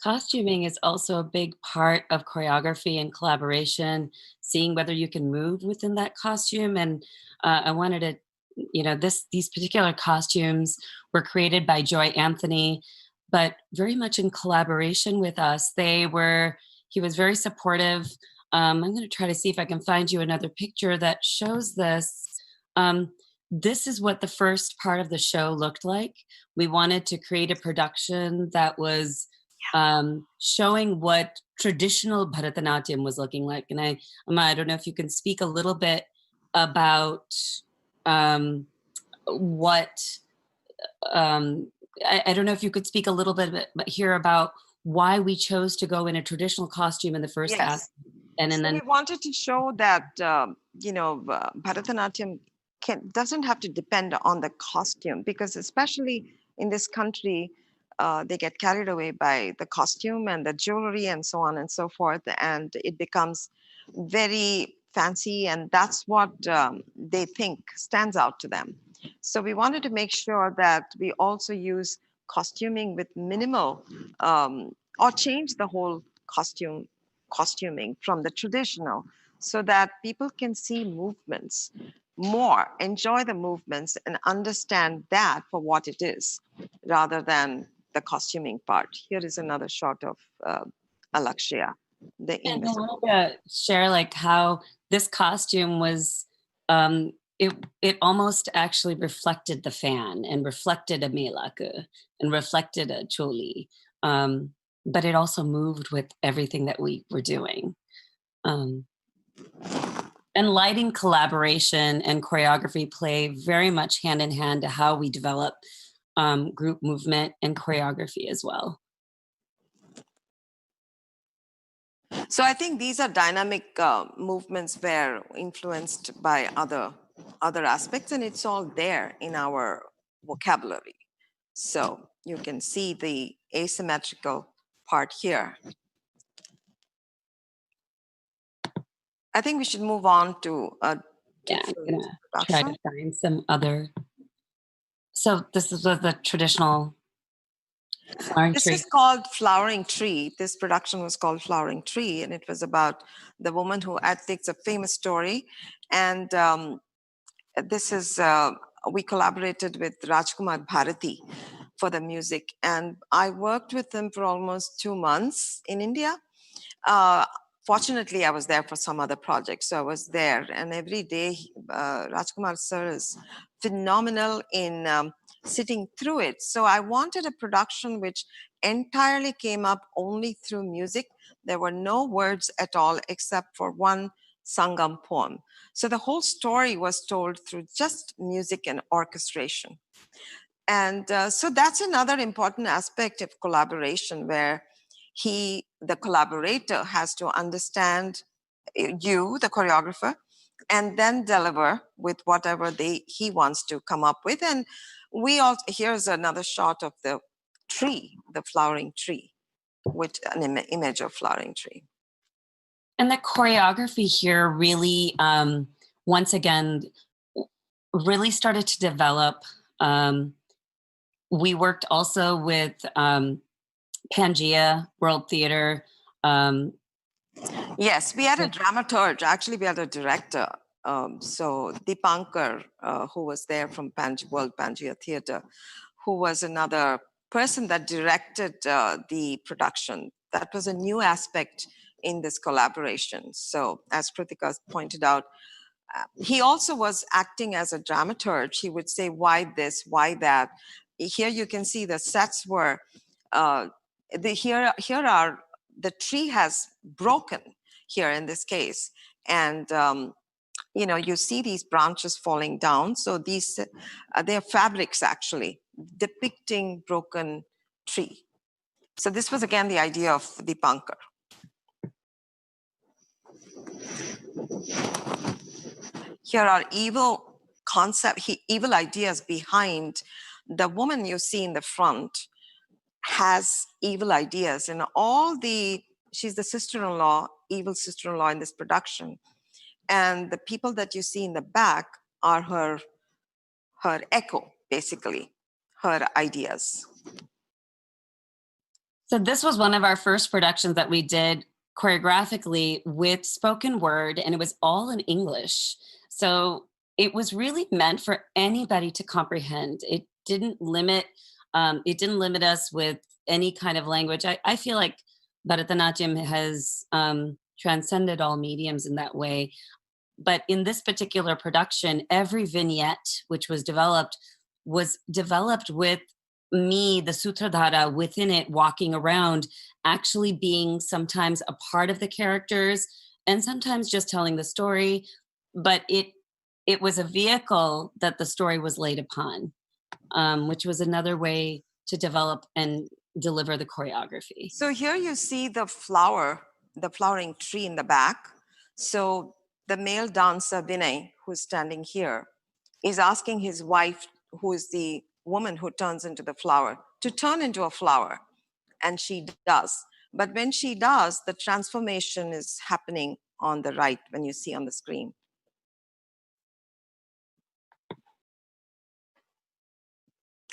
Costuming is also a big part of choreography and collaboration, seeing whether you can move within that costume. And I wanted to, these particular costumes were created by Joy Anthony, but very much in collaboration with us. He was very supportive. I'm going to try to see if I can find you another picture that shows this. This is what the first part of the show looked like. We wanted to create a production that was showing what traditional Bharatanatyam was looking like. And I don't know if you can speak a little bit about what I don't know if you could speak a little bit here about why we chose to go in a traditional costume in the first Yes. act. And So then we wanted to show that Bharatanatyam doesn't have to depend on the costume, because especially in this country, they get carried away by the costume and the jewelry and so on and so forth, and it becomes very fancy, and that's what they think stands out to them. So we wanted to make sure that we also use costuming with minimal, or change the whole costuming from the traditional, so that people can see movements more, enjoy the movements, and understand that for what it is, rather than the costuming part. Here is another shot of Alakshya, the I invisible. wanted to share like how this costume was, it almost actually reflected the fan and reflected a melak and reflected a choli. But it also moved with everything that we were doing. Um, and lighting, collaboration, and choreography play very much hand in hand to how we develop group movement and choreography as well. So I think these are dynamic movements where influenced by other aspects, and it's all there in our vocabulary. So you can see the asymmetrical part here. I think we should move on to a Yeah, I'm different gonna try production. to find some other. So this was the traditional flowering This tree. is called Flowering Tree. This production was called Flowering Tree, and it was about the woman who it's a famous story. And this is, we collaborated with Rajkumar Bharati for the music. And I worked with him for almost 2 months in India. Uh, Fortunately, I was there for some other project, so I was there. And every day, Rajkumar sir is phenomenal in sitting through it. So I wanted a production which entirely came up only through music. There were no words at all except for one Sangam poem. So the whole story was told through just music and orchestration. And so that's another important aspect of collaboration, where the collaborator, has to understand you, the choreographer, and then deliver with whatever he wants to come up with. And here's another shot of the tree, the flowering tree, with an image of flowering tree. And the choreography here really, once again, really started to develop. We worked also with Pangea World Theater. Yes, we had a dramaturge. Actually, we had a director. So Deepankar, who was there from World Pangea Theatre, who was another person that directed the production. That was a new aspect in this collaboration. So as Kritika pointed out, he also was acting as a dramaturge. He would say, why this, why that? Here you can see the sets were, here are, the tree has broken here in this case. And, you see these branches falling down. So these, they're fabrics actually depicting broken tree. So this was again the idea of Deepankar. Here are evil evil ideas behind the woman you see in the front. Has evil ideas, and she's the sister-in-law, evil sister-in-law in this production. And the people that you see in the back are her echo, basically, her ideas. So this was one of our first productions that we did choreographically with spoken word, and it was all in English. So it was really meant for anybody to comprehend. It didn't limit us with any kind of language. I feel like Bharatanatyam has transcended all mediums in that way. But in this particular production, every vignette which was developed with me, the Sutradhara within it, walking around, actually being sometimes a part of the characters and sometimes just telling the story. But it was a vehicle that the story was laid upon, which was another way to develop and deliver the choreography. So here you see the flowering tree in the back. So the male dancer, Vinay, who's standing here, is asking his wife, who is the woman who turns into the flower, to turn into a flower. And she does. But when she does, the transformation is happening on the right when you see on the screen.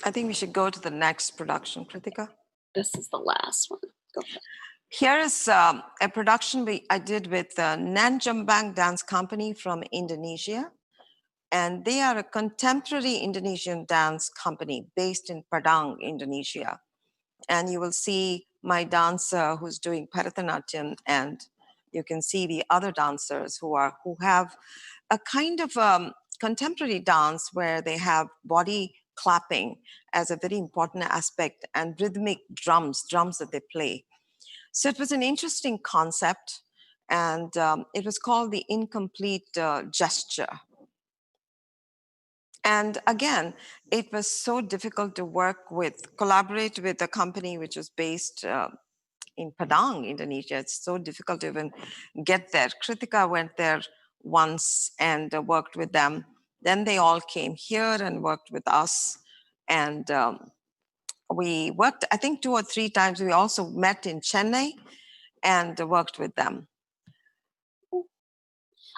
I think we should go to the next production, Kritika. This is the last one. Go ahead. Here is a production I did with the Nanjambang Dance Company from Indonesia. And they are a contemporary Indonesian dance company based in Padang, Indonesia. And you will see my dancer who's doing Bharatanatyam, and you can see the other dancers who have a kind of contemporary dance where they have body clapping as a very important aspect, and rhythmic drums that they play. So it was an interesting concept, and it was called the incomplete gesture. And again, it was so difficult to collaborate with a company which was based in Padang, Indonesia. It's so difficult to even get there. Kritika went there once and worked with them. Then they all came here and worked with us. And we worked, I think, 2 or 3 times. We also met in Chennai and worked with them.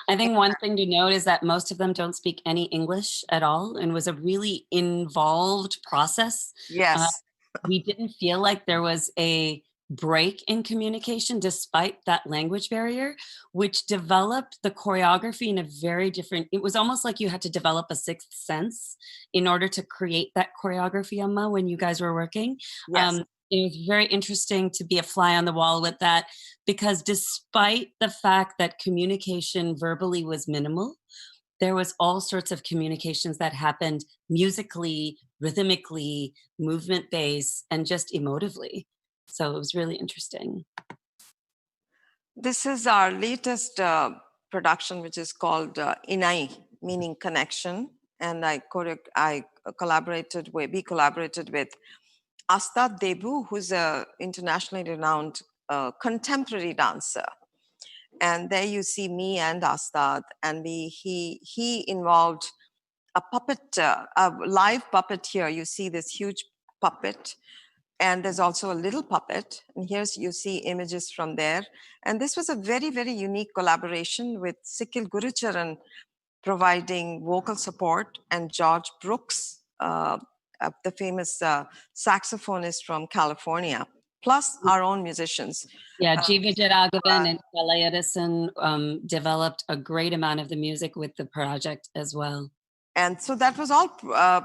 I think one thing to note is that most of them don't speak any English at all, and was a really involved process. Yes. We didn't feel like there was a break in communication despite that language barrier, which developed the choreography in a very different, it was almost like you had to develop a sixth sense in order to create that choreography, Amma, when you guys were working. Yes. It was very interesting to be a fly on the wall with that, because despite the fact that communication verbally was minimal, there was all sorts of communications that happened musically, rhythmically, movement-based, and just emotively. So it was really interesting. This is our latest production, which is called Inai, meaning connection. And we collaborated with Astad Debu, who's an internationally renowned contemporary dancer. And there you see me and Astad, and he involved a puppet, a live puppet here. You see this huge puppet, and there's also a little puppet. And here's, you see images from there. And this was a very, very unique collaboration with Sikil Gurucharan providing vocal support, and George Brooks, the famous saxophonist from California, plus our own musicians. Yeah, Jiva Jaragavan and Kalai Edison developed a great amount of the music with the project as well. And so that was all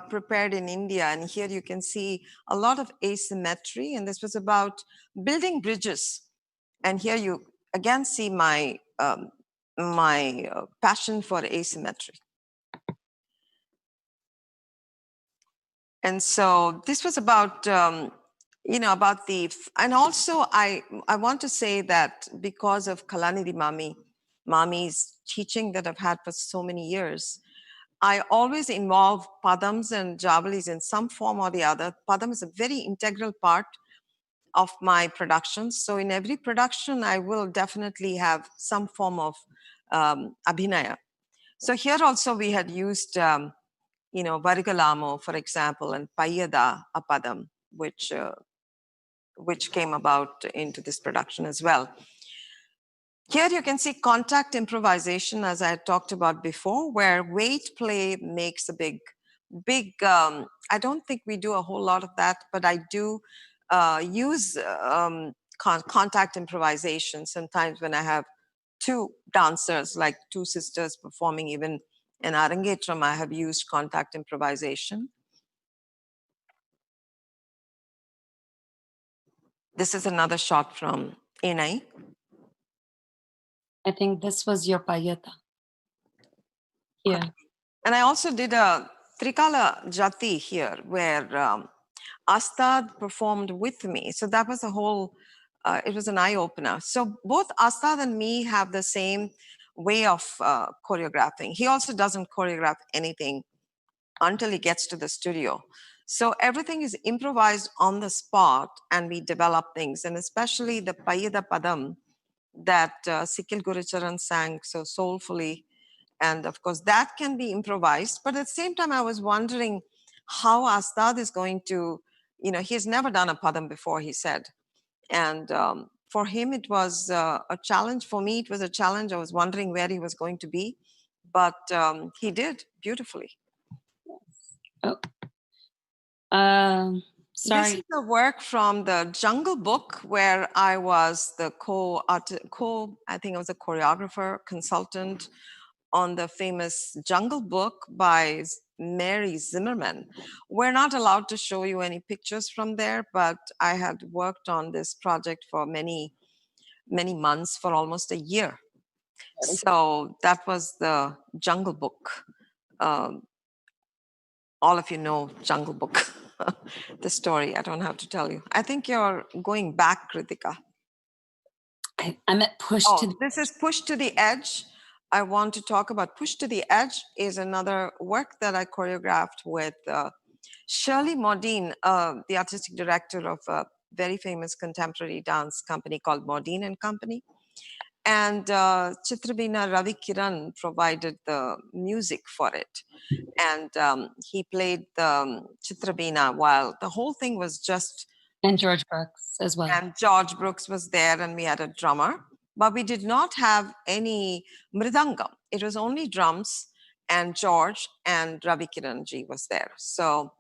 prepared in India. And here you can see a lot of asymmetry. And this was about building bridges. And here you again see my passion for asymmetry. And so this was about, about and also I want to say that because of Kalanidhi Mami's teaching that I've had for so many years, I always involve padams and javalis in some form or the other. Padam is a very integral part of my productions. So in every production, I will definitely have some form of abhinaya. So here also we had used, Varigalamo, for example, and Payyada, a padam, which came about into this production as well. Here you can see contact improvisation, as I had talked about before, where weight play makes a big, I don't think we do a whole lot of that, but I do use contact improvisation sometimes when I have 2 dancers, like 2 sisters performing. Even in Arangetram, I have used contact improvisation. This is another shot from Enai. I think this was your Payata. Yeah. And I also did a Trikala Jati here, where Astad performed with me. So that was a whole, it was an eye-opener. So both Astad and me have the same way of choreographing. He also doesn't choreograph anything until he gets to the studio. So everything is improvised on the spot, and we develop things, and especially the Payida Padam that Sikil Gurucharan sang so soulfully. And of course, that can be improvised. But at the same time, I was wondering how Astad is going to, he's never done a Padam before, he said. And for him, it was a challenge. For me, it was a challenge. I was wondering where he was going to be, but he did beautifully. Oh, This sorry. is a work from the Jungle Book, where I was the I think I was a choreographer, consultant on the famous Jungle Book by Mary Zimmerman. We're not allowed to show you any pictures from there, but I had worked on this project for many, many months, for almost a year. So that was the Jungle Book. All of you know Jungle Book, the story. I don't have to tell you. I think you're going back, Kritika. I'm at Push to the This is Push to the Edge. I want to talk about Push to the Edge is another work that I choreographed with Shirley Modine, the artistic director of a very famous contemporary dance company called Modine and Company. And Chitrabina Ravi Kiran provided the music for it. And he played the Chitrabina while the whole thing was just... And George Brooks as well. And George Brooks was there, and we had a drummer. But we did not have any mridangam. It was only drums, and George and Ravi Kiranji was there. So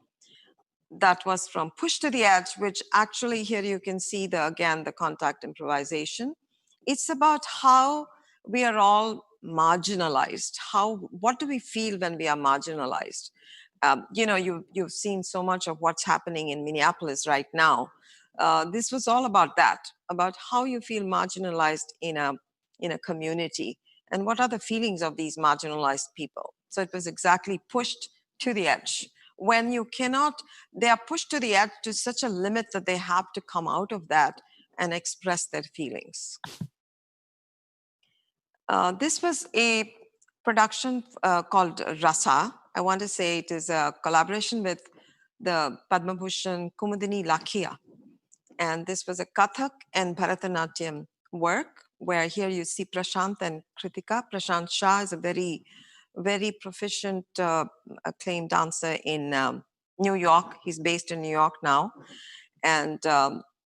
that was from Push to the Edge, which actually here you can see again the contact improvisation. It's about how we are all marginalized. What do we feel when we are marginalized? You've seen so much of what's happening in Minneapolis right now. This was all about that, about how you feel marginalized in a community, and what are the feelings of these marginalized people. So it was exactly pushed to the edge. When you cannot, they are pushed to the edge to such a limit that they have to come out of that and express their feelings. This was a production called Rasa. I want to say it is a collaboration with the Padma Bhushan Kumudini Lakhia. And this was a Kathak and Bharatanatyam work, where here you see Prashant and Kritika. Prashant Shah is a very, very proficient, acclaimed dancer in New York. He's based in New York now. And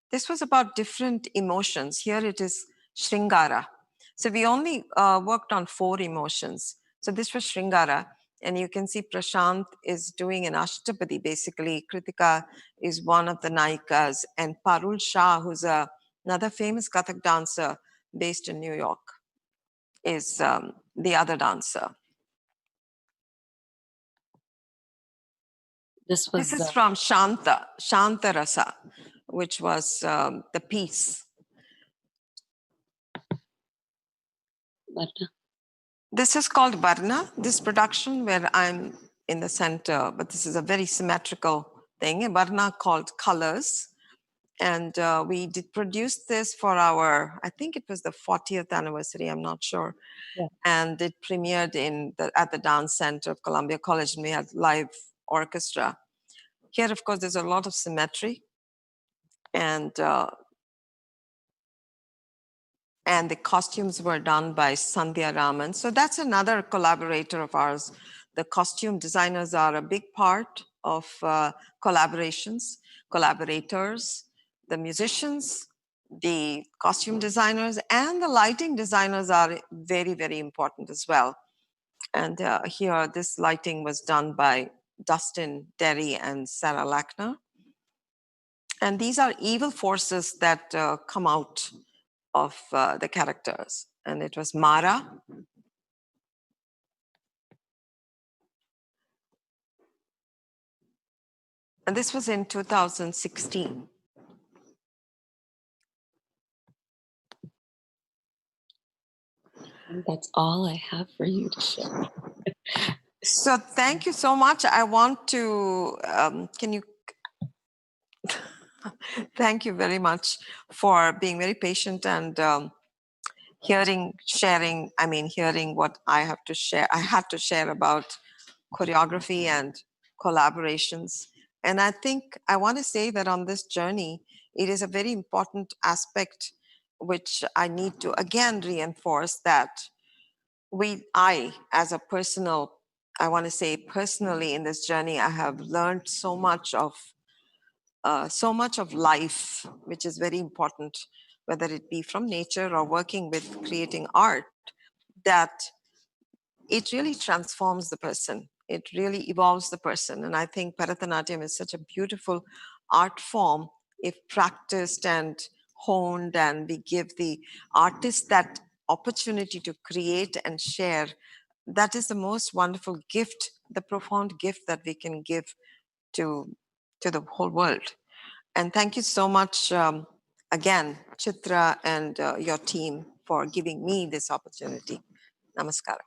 this was about different emotions. Here it is Shringara. So we only worked on 4 emotions. So this was Shringara. And you can see Prashant is doing an Ashtapadi, basically. Kritika is one of the Nayikas. And Parul Shah, who's another famous Kathak dancer based in New York, is the other dancer. This is from Shanta Rasa, which was the piece. Varna. This is called Varna, this production where I'm in the center, but this is a very symmetrical thing. A Varna called Colors. And we did produce this for our, I think it was the 40th anniversary, I'm not sure. Yeah. And it premiered at the Dance Center of Columbia College, and we had live orchestra. Here, of course, there's a lot of symmetry. And the costumes were done by Sandhya Raman. So that's another collaborator of ours. The costume designers are a big part of collaborators, the musicians, the costume designers, and the lighting designers are very, very important as well. And here, this lighting was done by Dustin Derry and Sarah Lackner. And these are evil forces that come out of the characters. And it was Mara. And this was in 2016. And that's all I have for you to share. So thank you so much. I want to, thank you very much for being very patient and hearing what I have to share. I had to share about choreography and collaborations And I think I want to say that on this journey, it is a very important aspect which I need to again reinforce that I as a personal, I want to say personally in this journey, I have learned so much of life, which is very important, whether it be from nature or working with creating art, that it really transforms the person. It really evolves the person. And I think Bharatanatyam is such a beautiful art form if practiced and honed, and we give the artist that opportunity to create and share. That is the most wonderful gift, the profound gift that we can give to the whole world. And thank you so much again, Chitra and your team, for giving me this opportunity. Namaskar.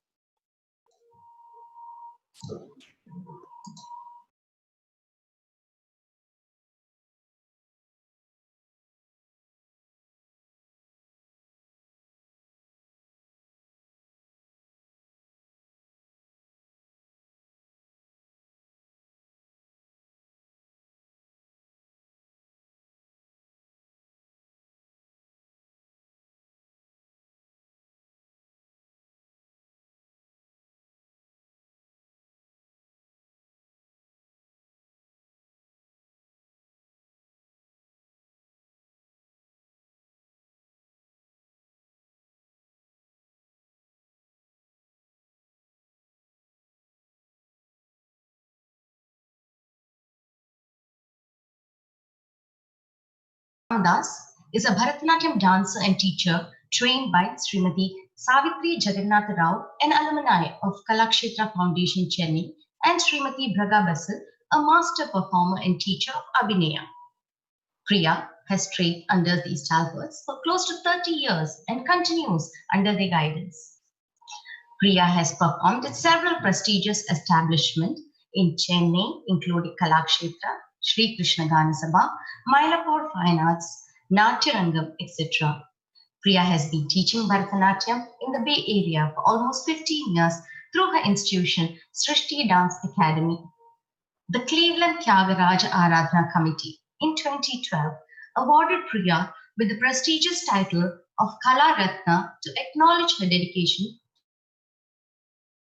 Ramdoss is a Bharatanatyam dancer and teacher trained by Smt. Savitri Jagannatha Rao, an alumni of Kalakshetra Foundation, Chennai, and Smt. Bhaga Basil, a master performer and teacher of Abhinaya. Priya has trained under these stalwarts for close to 30 years and continues under their guidance. Priya has performed at several prestigious establishments in Chennai, including Kalakshetra, Sri Krishna Gana Sabha, Mylapore Fine Arts, Natyarangam, etc. Priya has been teaching Bharatanatyam in the Bay Area for almost 15 years through her institution, Srishti Dance Academy. The Cleveland Tyagaraja Aradhana Committee in 2012 awarded Priya with the prestigious title of Kala Ratna to acknowledge her dedication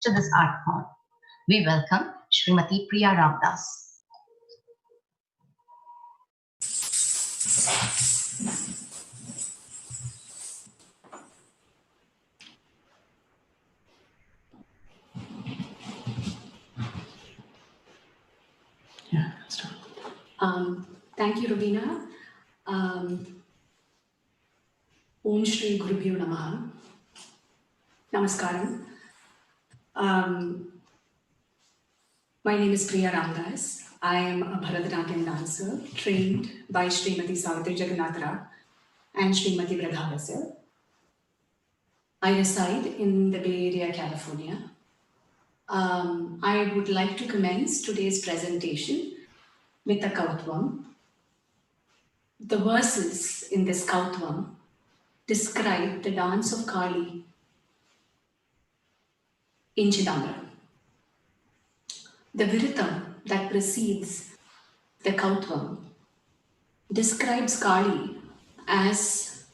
to this art form. We welcome Smt.Priya Ramdoss. Thank you, Rubina. Om Shri Gurubhyo Namaha. Namaskaram. My name is Priya Ramdoss. I am a Bharatanatyam dancer trained by Srimati Savitri Jagannatha Rao and Srimati Bhaga Basil. I reside in the Bay Area, California. I would like to commence today's presentation with a Kautvam. The verses in this Kautvam describe the dance of Kali in Chidambaram. The Viritam that precedes the Kautvam describes Kali as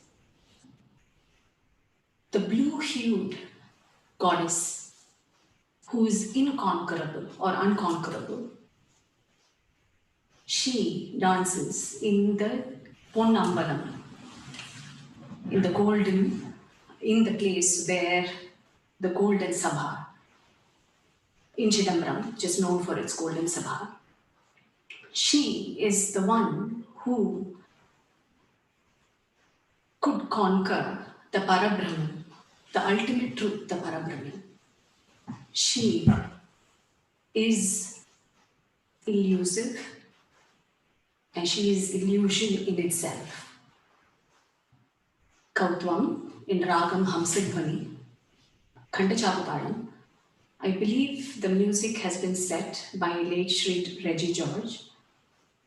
the blue-hued goddess who is inconquerable or unconquerable. She dances in the Ponnambalam, in the place where the Golden Sabha in Chidambaram, which is known for its Golden Sabha. She is the one who could conquer the Parabrahman, the ultimate truth, the Parabrahman. She is elusive and she is illusion in itself. Kautvam in Ragam Hamsadhvani, Khandachapapadam. I believe the music has been set by late Shri Reggie George.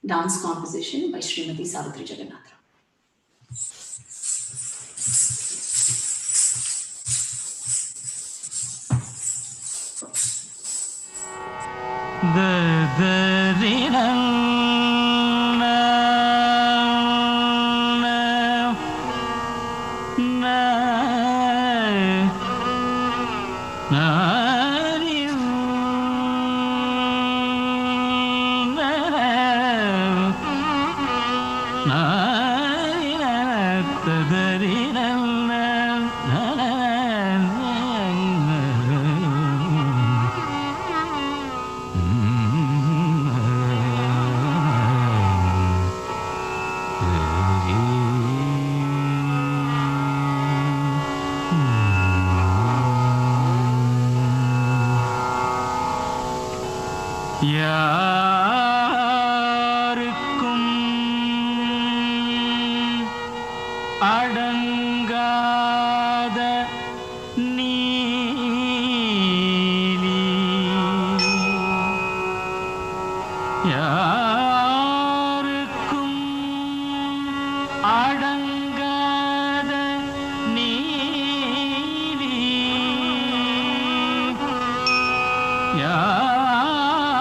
Dance composition by Srimati Savitri Jagannatha. The யாருக்கும் அடங்காத நீலி யாருக்கும் அடங்காத நீலி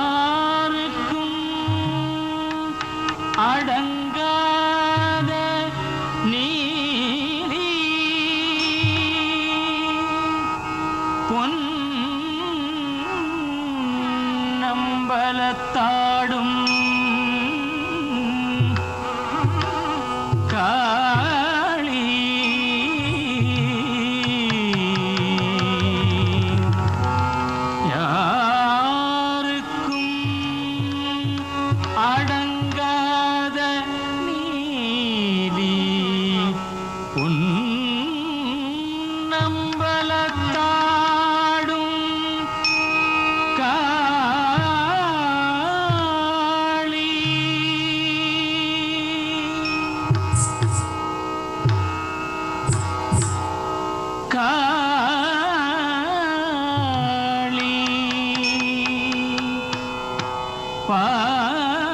யாருக்கும் அடங்காத நீலி பொன் நம்பலத்தாடும் காளி யாருக்கும் அடங்காத நீலி உன் நம்பலத்தாடும் காளி காளி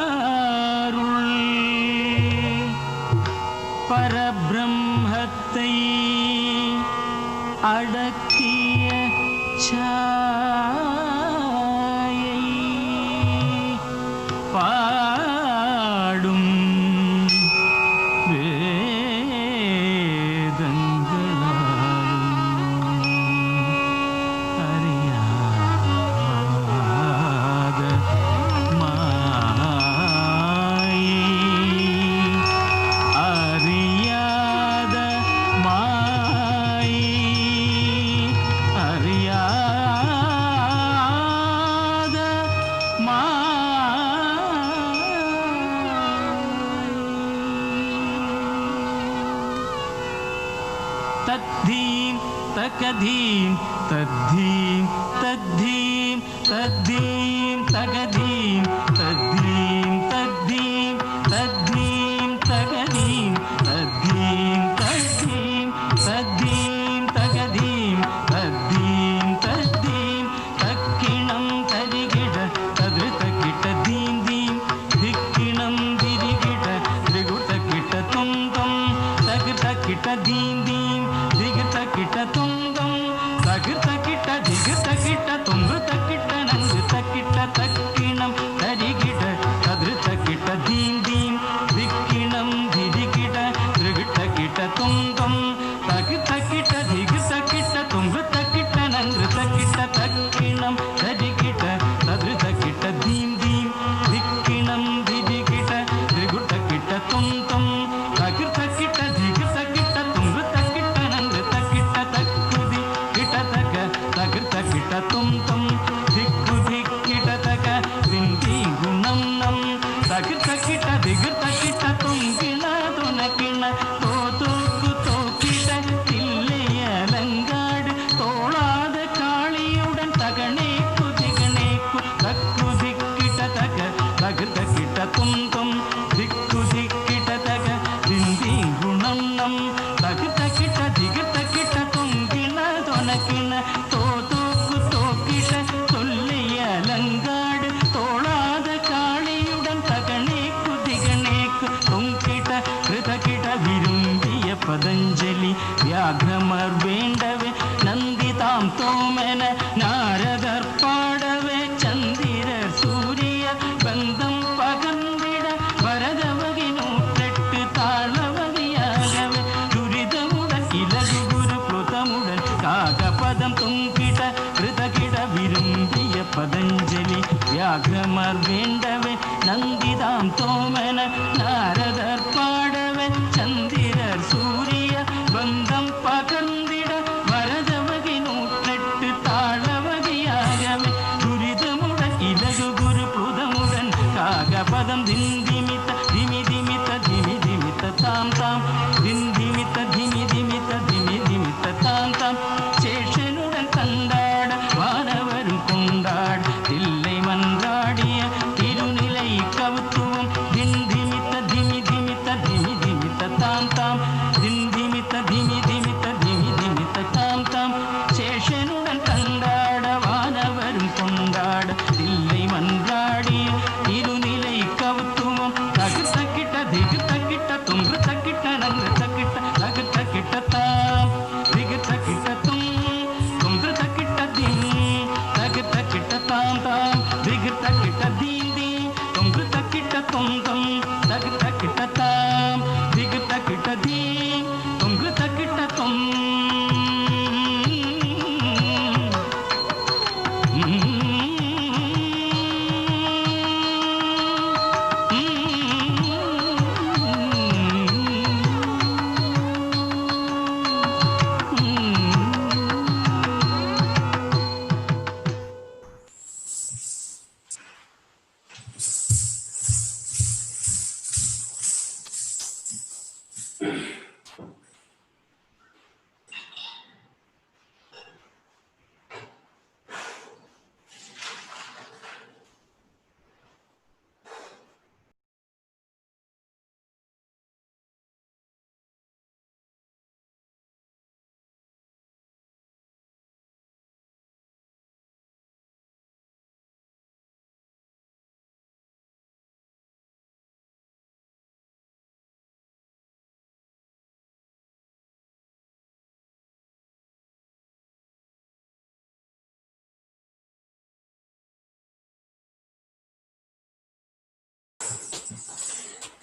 பாருள் பரபிரம்மத்தை அடக்கிய சாயை பாடும் வேதங்களாலும் அறியாத மாயை அறியாத மாயை அறியாத தத்தீம் தகதீம் தத்தீம் தத்தீம் தத்தீம் தகதீம் தத்தீம் தத்தீம் தத்தீம் தகதீம் தத்தீம் தத்தீம் தத்தீம் தகதீம் தத்தீம் தத்தீம் தக்கிணம் தரிகிட தது தக்கிட்ட தீம் தீம் திக்கிணம் திரிகிட திரிகுட்ட கிட்ட துங்கம் தகு தக்கிட்ட தீம் தீம் திகு தக்கிட்ட துங்கம் தகு தக்கிட்ட திகு தக்கிட்ட துங்கு தக்கிட்ட நங்கு தக்கிட்ட தக்கிணம் தரிகிட தது தக்கிட்ட தீம் தீம் திக்கிணம் திரிகிட திரிகிட்ட கிட்ட துங்கம் தகு தக்கிட்ட திகு தக்கிட்ட துங்கு தக்கிட்ட நங்கு தக்கிட்ட தக்கிணம் தரிகிட தது தக்கிட்ட தீம் தீம் திக்கிணம் திரிகிட திரிகுட்ட கிட்ட துங்கம் தகு தக்கிட்ட திகு தக்கிட்ட துங்கு தக்கிட்ட நங்கு தக்கிட்ட தக்குதி கிட்ட தக தகு தக்கிட்ட துங்கம் திக்கு திக்கிட்ட தக திந்தி குணம் நம் தகு தக்கிட்ட திகு தக்கிட்ட துங்கின துணக்கிண தோக்கு தோக்கிட்ட தில்லையலங்காடு தோளாத காளியுடன் தகனேக்கு திகனேக்கு தக்கு திக்கிட்ட தக தகு தக்கிட்ட துங்கம் திக்கு திக்கிட்ட தக திந்தி குணம் நம் தகு தக்கிட்ட திகு தக்கிட்ட துங்கின துணக்கிண தோக்கு தோக்கிட்ட தொல்லையலங்காடு தோளாத காளியுடன் தகனேக்கு திகனேக்கு துங்கிட்ட கிருதகிட விரும்பிய பதஞ்சலி வியாகிரமர் வேண்டவே நந்திதாம் தோமென நாரதர் பாடவே சந்திரர் சூரிய பந்தம் பகர்ந்திட வரதவகை நூற்றெட்டு தாழவகையாகவே துரிதமுடன் இலகு குரு புதமுடன் காகபதம் துங்கிட கிருதகிட விரும்பிய பதஞ்சலி வியாகிரமர் வேண்டவே நந்திதாம் தோமென நாரதர் பாட పదం దిందిమిత ధిమి ధిమిత ధిమి ధిమిత తాం తాం దిందిమిత ధిమి ధిమిత ధిమి ధిమిత తాం తాం சேஷனுடன் கண்டாட வானவரும் கொண்டாட தில்லை மன்றாடிய திருநிலை கவுத்துவம் திந்திமித்த திமி திமித்த திமி திமித்த தாம் தாம் திந்திமித்த திமி திமித்த திமி திமித்த தாம் தாம் சேஷனுடன் கண்டாட வானவரும் கொண்டாட தில்லை மன்றாடிய திருநிலை கவுத்துவம் தகு தக்கிட்ட திகு தக்கிட்ட துங்கு தக்கிட்ட நங்கு தக்கிட்ட தகு தக்கிட்ட தாம் திகு தக்கிட்ட தும் துங்கு தக்கிட்ட தீம் தகு தக்கிட்ட தாம் தாம் திகு தக்கிட்ட தீம் தீம் துங்கு தக்கிட்ட தும் தும் தகு தக்கிட்ட தாம் திகு தக்கிட்ட தீம் துங்கு தக்கிட்ட தும்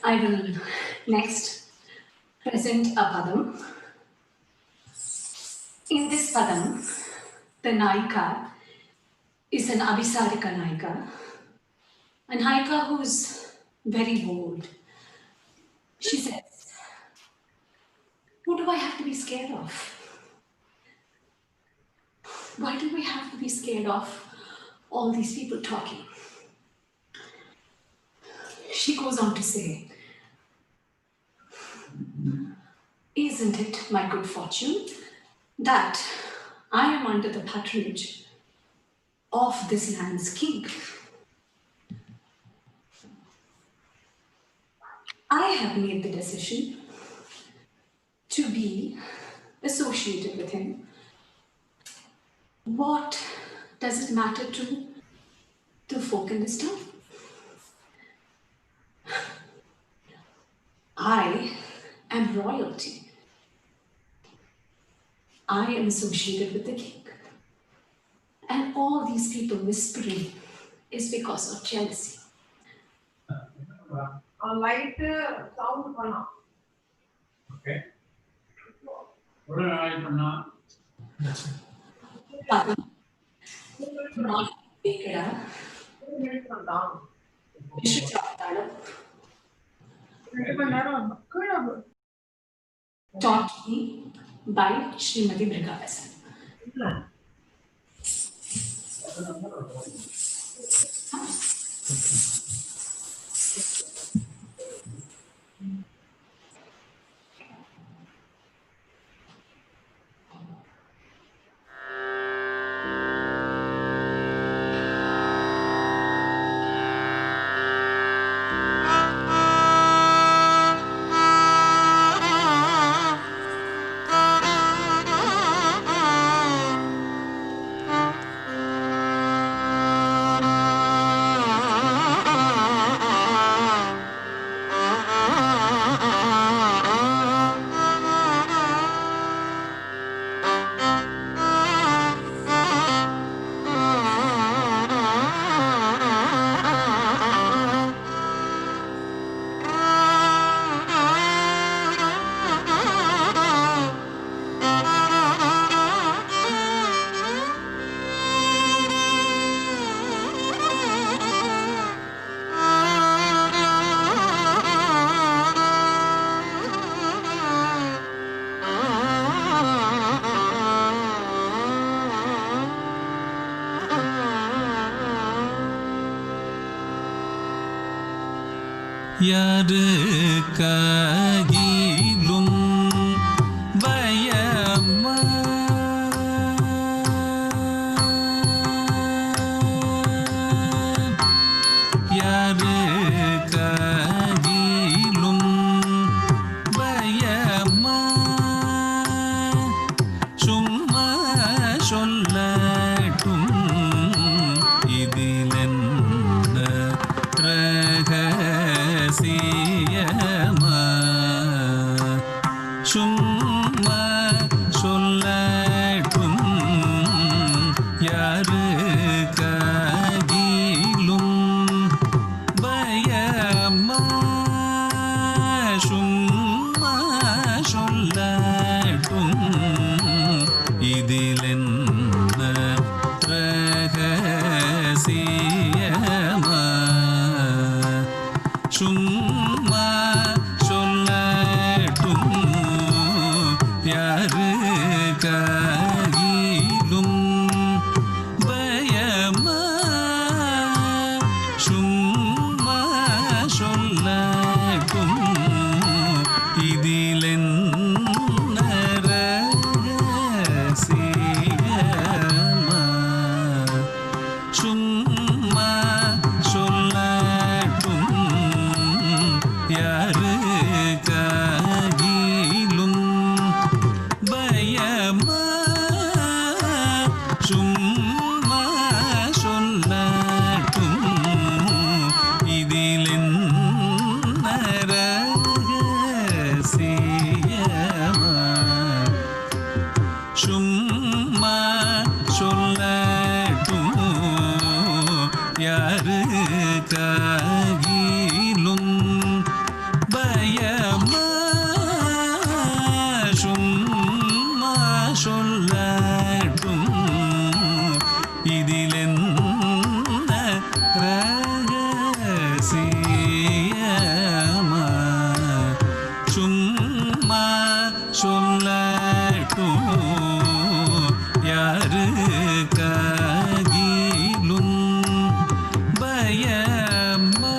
I will next present a padam. In this padam, the Naika is an Abhisarika Naika, a Naika who is very bold. She says, what do I have to be scared of? Why do we have to be scared of all these people talking? She goes on to say, isn't it my good fortune that I am under the patronage of this land's king? I have made the decision to be associated with him. What does it matter to the folk in this town? I am royalty. I am associated with the king. And all these people whispering is because of jealousy. Light sound பண்ணா okay ஒரு நாள் பண்ணா Not Bekada. Taught me by Smt.Priya Ramdoss. யாருக்காகிலும் பயமா யாருக்காகிலும் பயமா சும்மா சொல்லட்டும் இதிலென்ன ரகசியமா சும்மா சொல்லட்டும் யாருக்காகிலும் பயமா சும்மா சொல்லட்டும் இதிலென்ன ரகசியமா சும்மா சொல்லட்டும் யாருக்காகிலும் பயமா சும்மா சொல்லட்டும் இதிலென்ன ரகசியமா சும்மா சொல்லட்டும் யாருக்காகிலும் பயமா சும்மா சொல்லட்டும் இதிலென்ன ரகசியமா சும்மா சொல்லட்டும் யாருக்காகிலும் பயமா சும்மா சொல்லட்டும் இதிலென்ன ரகசியமா சும்மா சொல்லட்டும் யாருக்காகிலும் பயமா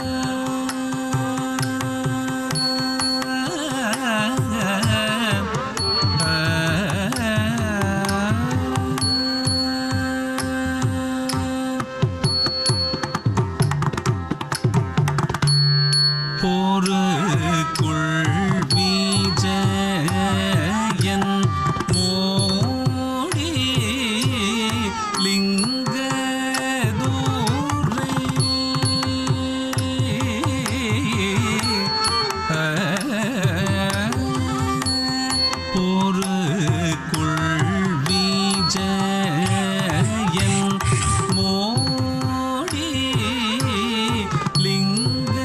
போருக்குள் விஜயன் மோடி லிங்கதூரை போருக்குள் விஜயன் மோடி லிங்கதூரை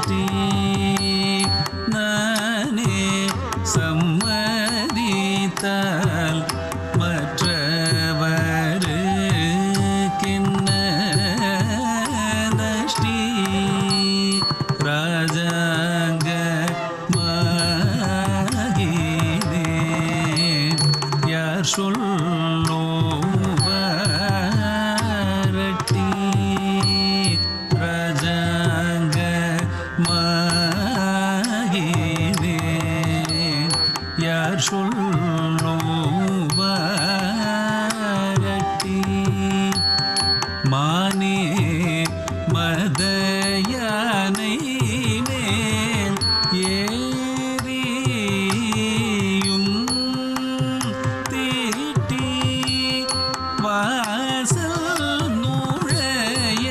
நஷ்டி நானே சம்மதித்தால் மற்றவருக்கென்ன நஷ்டி ராஜாங்க மாகினேன் யார் சொல்லோ வரட்டி ராஜாங்க மாகினேன் யார் சொல்லோ வரட்டி மானே மத யானை மேல் ஏறியும் தீட்டி வாசல் நுழைய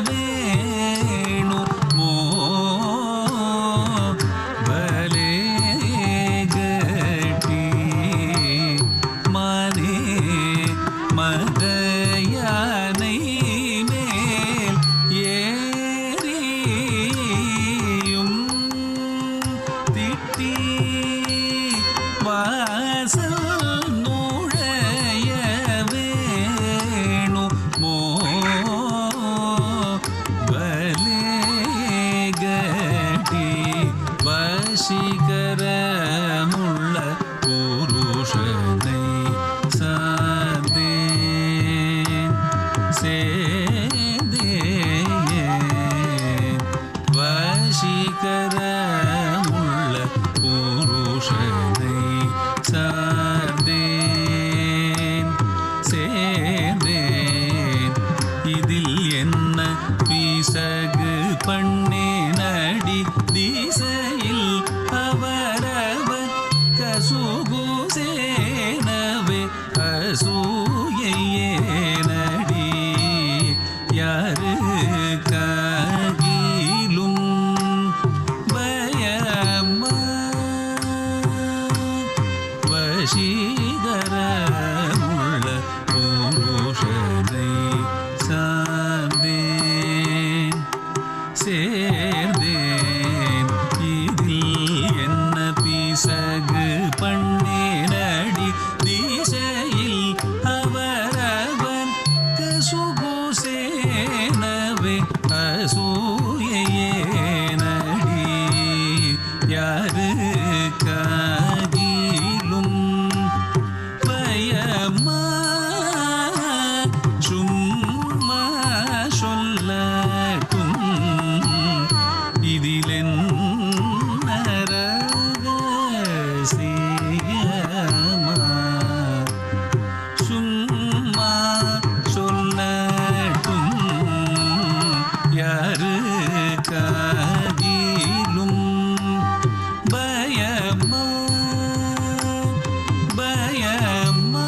வேணுமோ பலே கட்டி மானே மத யானை மேல் ஏறியும் திட்டி வாசல் நுழைய வேணுமோ பலே கட்டி வசீகரமுள்ள புருஷனை சார்ந்தேன் சேர்ந்தேன் வசீகரமுள்ள புருஷனை சார்ந்தேன் சேர்ந்தேன் இதில் என்ன பிசகு பண்ணேனடி திசையில் அவரவர் கசுகுசேனவே அசூயையேனடி யாருக்காகிலும் பயமா வசீகரமுள்ள புருஷனை சார்ந்தேன் சேர்ந்தேன் இதில் என்ன பிசகு பண்ணேனடி திசையில் அவரவர் கசுகுசேனவே அசூயையேனடி யாருக்காகிலும் பயமா சும்மா சொல்லட்டும் இதிலென்ன ரகசியமா சும்மா சொல்லட்டும் யாருக்காகிலும் பயமா பயமா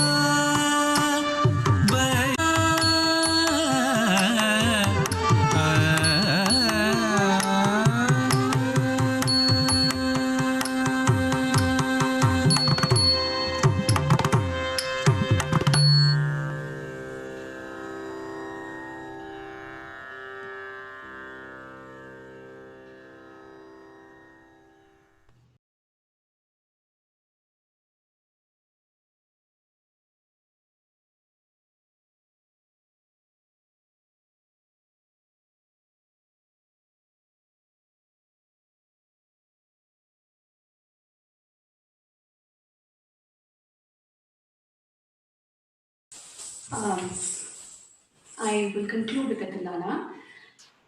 I will conclude with the Tilana,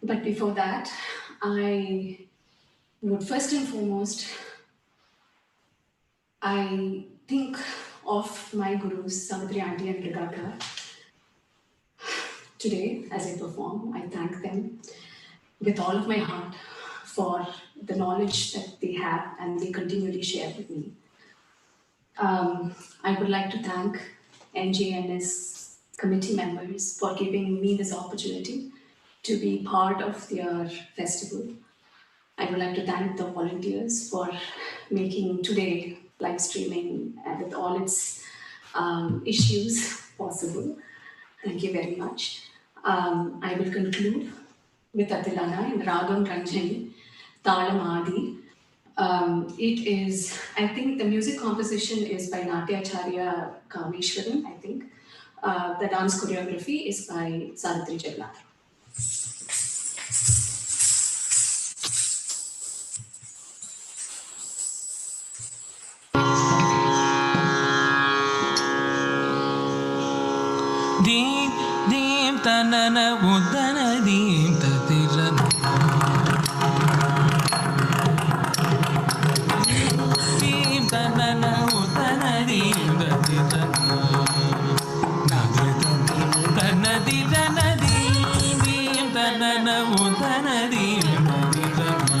but before that, I would first and foremost, I think of my gurus, Smt.Priya Aunty and Rajagopalan. Today, as I perform, I thank them with all of my heart for the knowledge that they have and they continually share with me. I would like to thank NJNS committee members for giving me this opportunity to be part of their festival. I would like to thank the volunteers for making today live streaming with all its issues possible. Thank you very much. I will conclude with Atilana in Ragam Ranjani, Talam Adi. It is, I think the music composition is by Natyacharya Kameshwaran, I think. The dance choreography is by Savitri Jagannath. Deem, deem, tanana, udana, deem, tatirana. Deem, tanana, udana, deem, tatirana. Tanadirana, deem, deem, tanana, udana, deem, tatirana.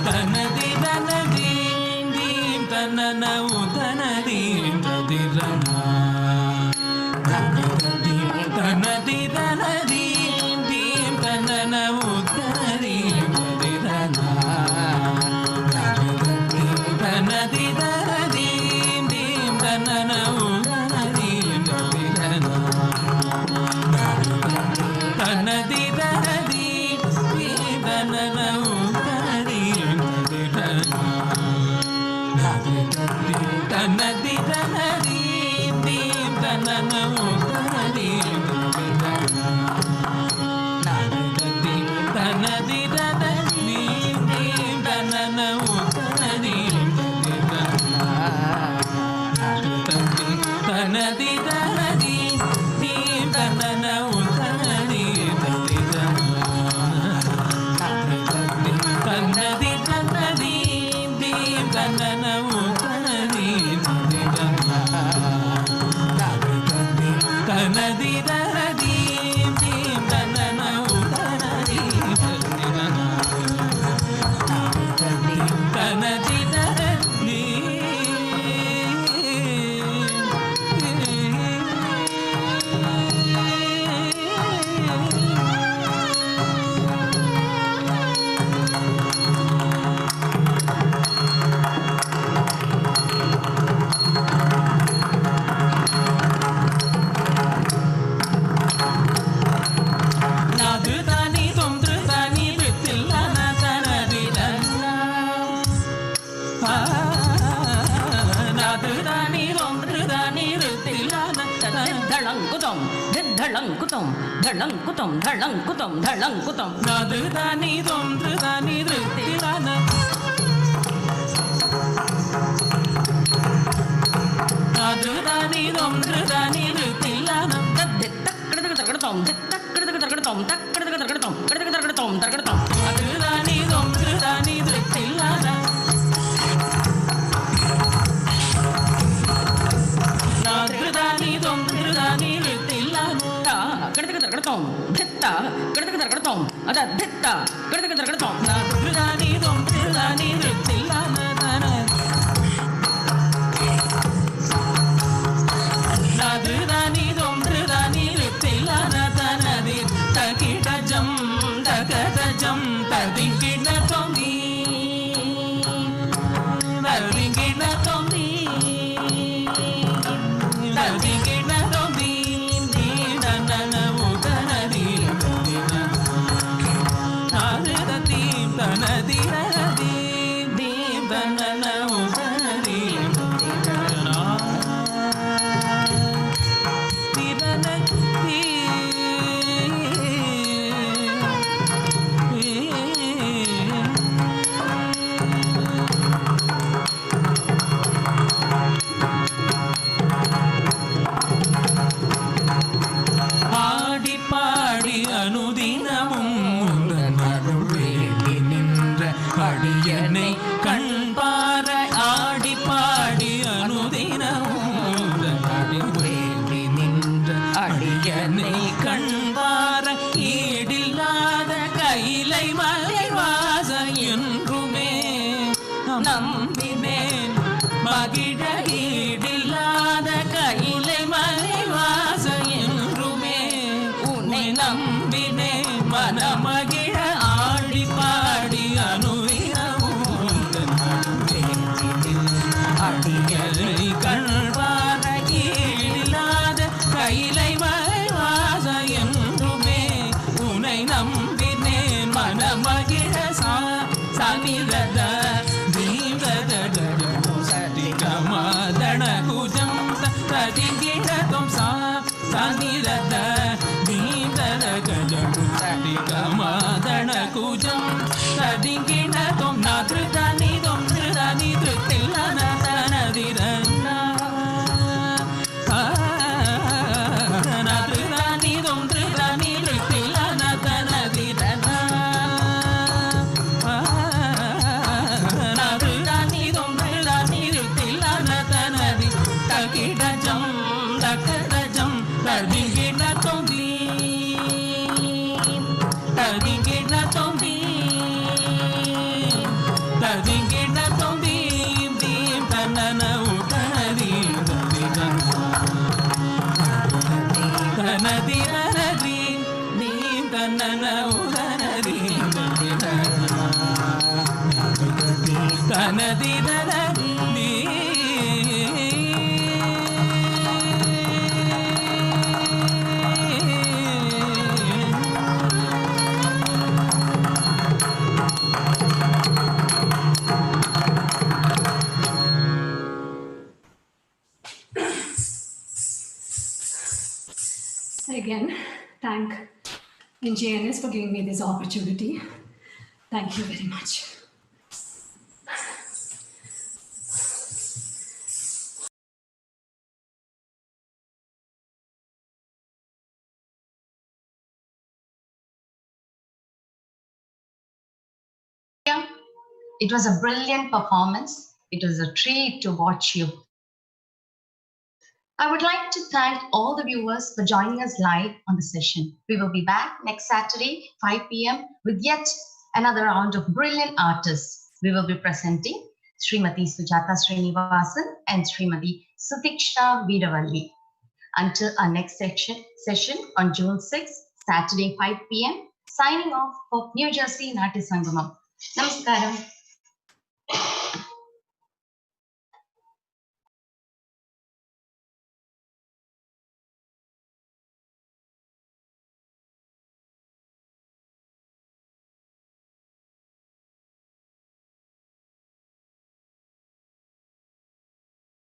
Tanadirana, deem, deem, tanana, udana, deem, tatirana. கையிலை மறைவாச என்றுமே உனை நம்பினேன் மன magiha sa sani dada dim dada dada sati gama dana kujam tadigina tom sa sani dada dim dada dada sati gama dana kujam tadigina tom nadrudani tom drudani drutillana tanadirana nadrudani tom drudani drutillana tanadirana nadrudani tom drudani drutillana tanadi takidajam takadajam tadigina tom tadigina tom tadigina tom dim tanana utanadi tanadi tanadi dim tanana utanadi tanadi tanadi Again, thank NJNS for giving me this opportunity. Thank you very much. It was a brilliant performance. It was a treat to watch you. I would like to thank all the viewers for joining us live on the session. We will be back next Saturday, 5 p.m. with yet another round of brilliant artists. We will be presenting Srimati Sujata Srinivasan and Srimati Sutiksha Veeravalli. Until our next session on June 6th, Saturday, 5 p.m., signing off for New Jersey Natya Sangamam. Namaskaram.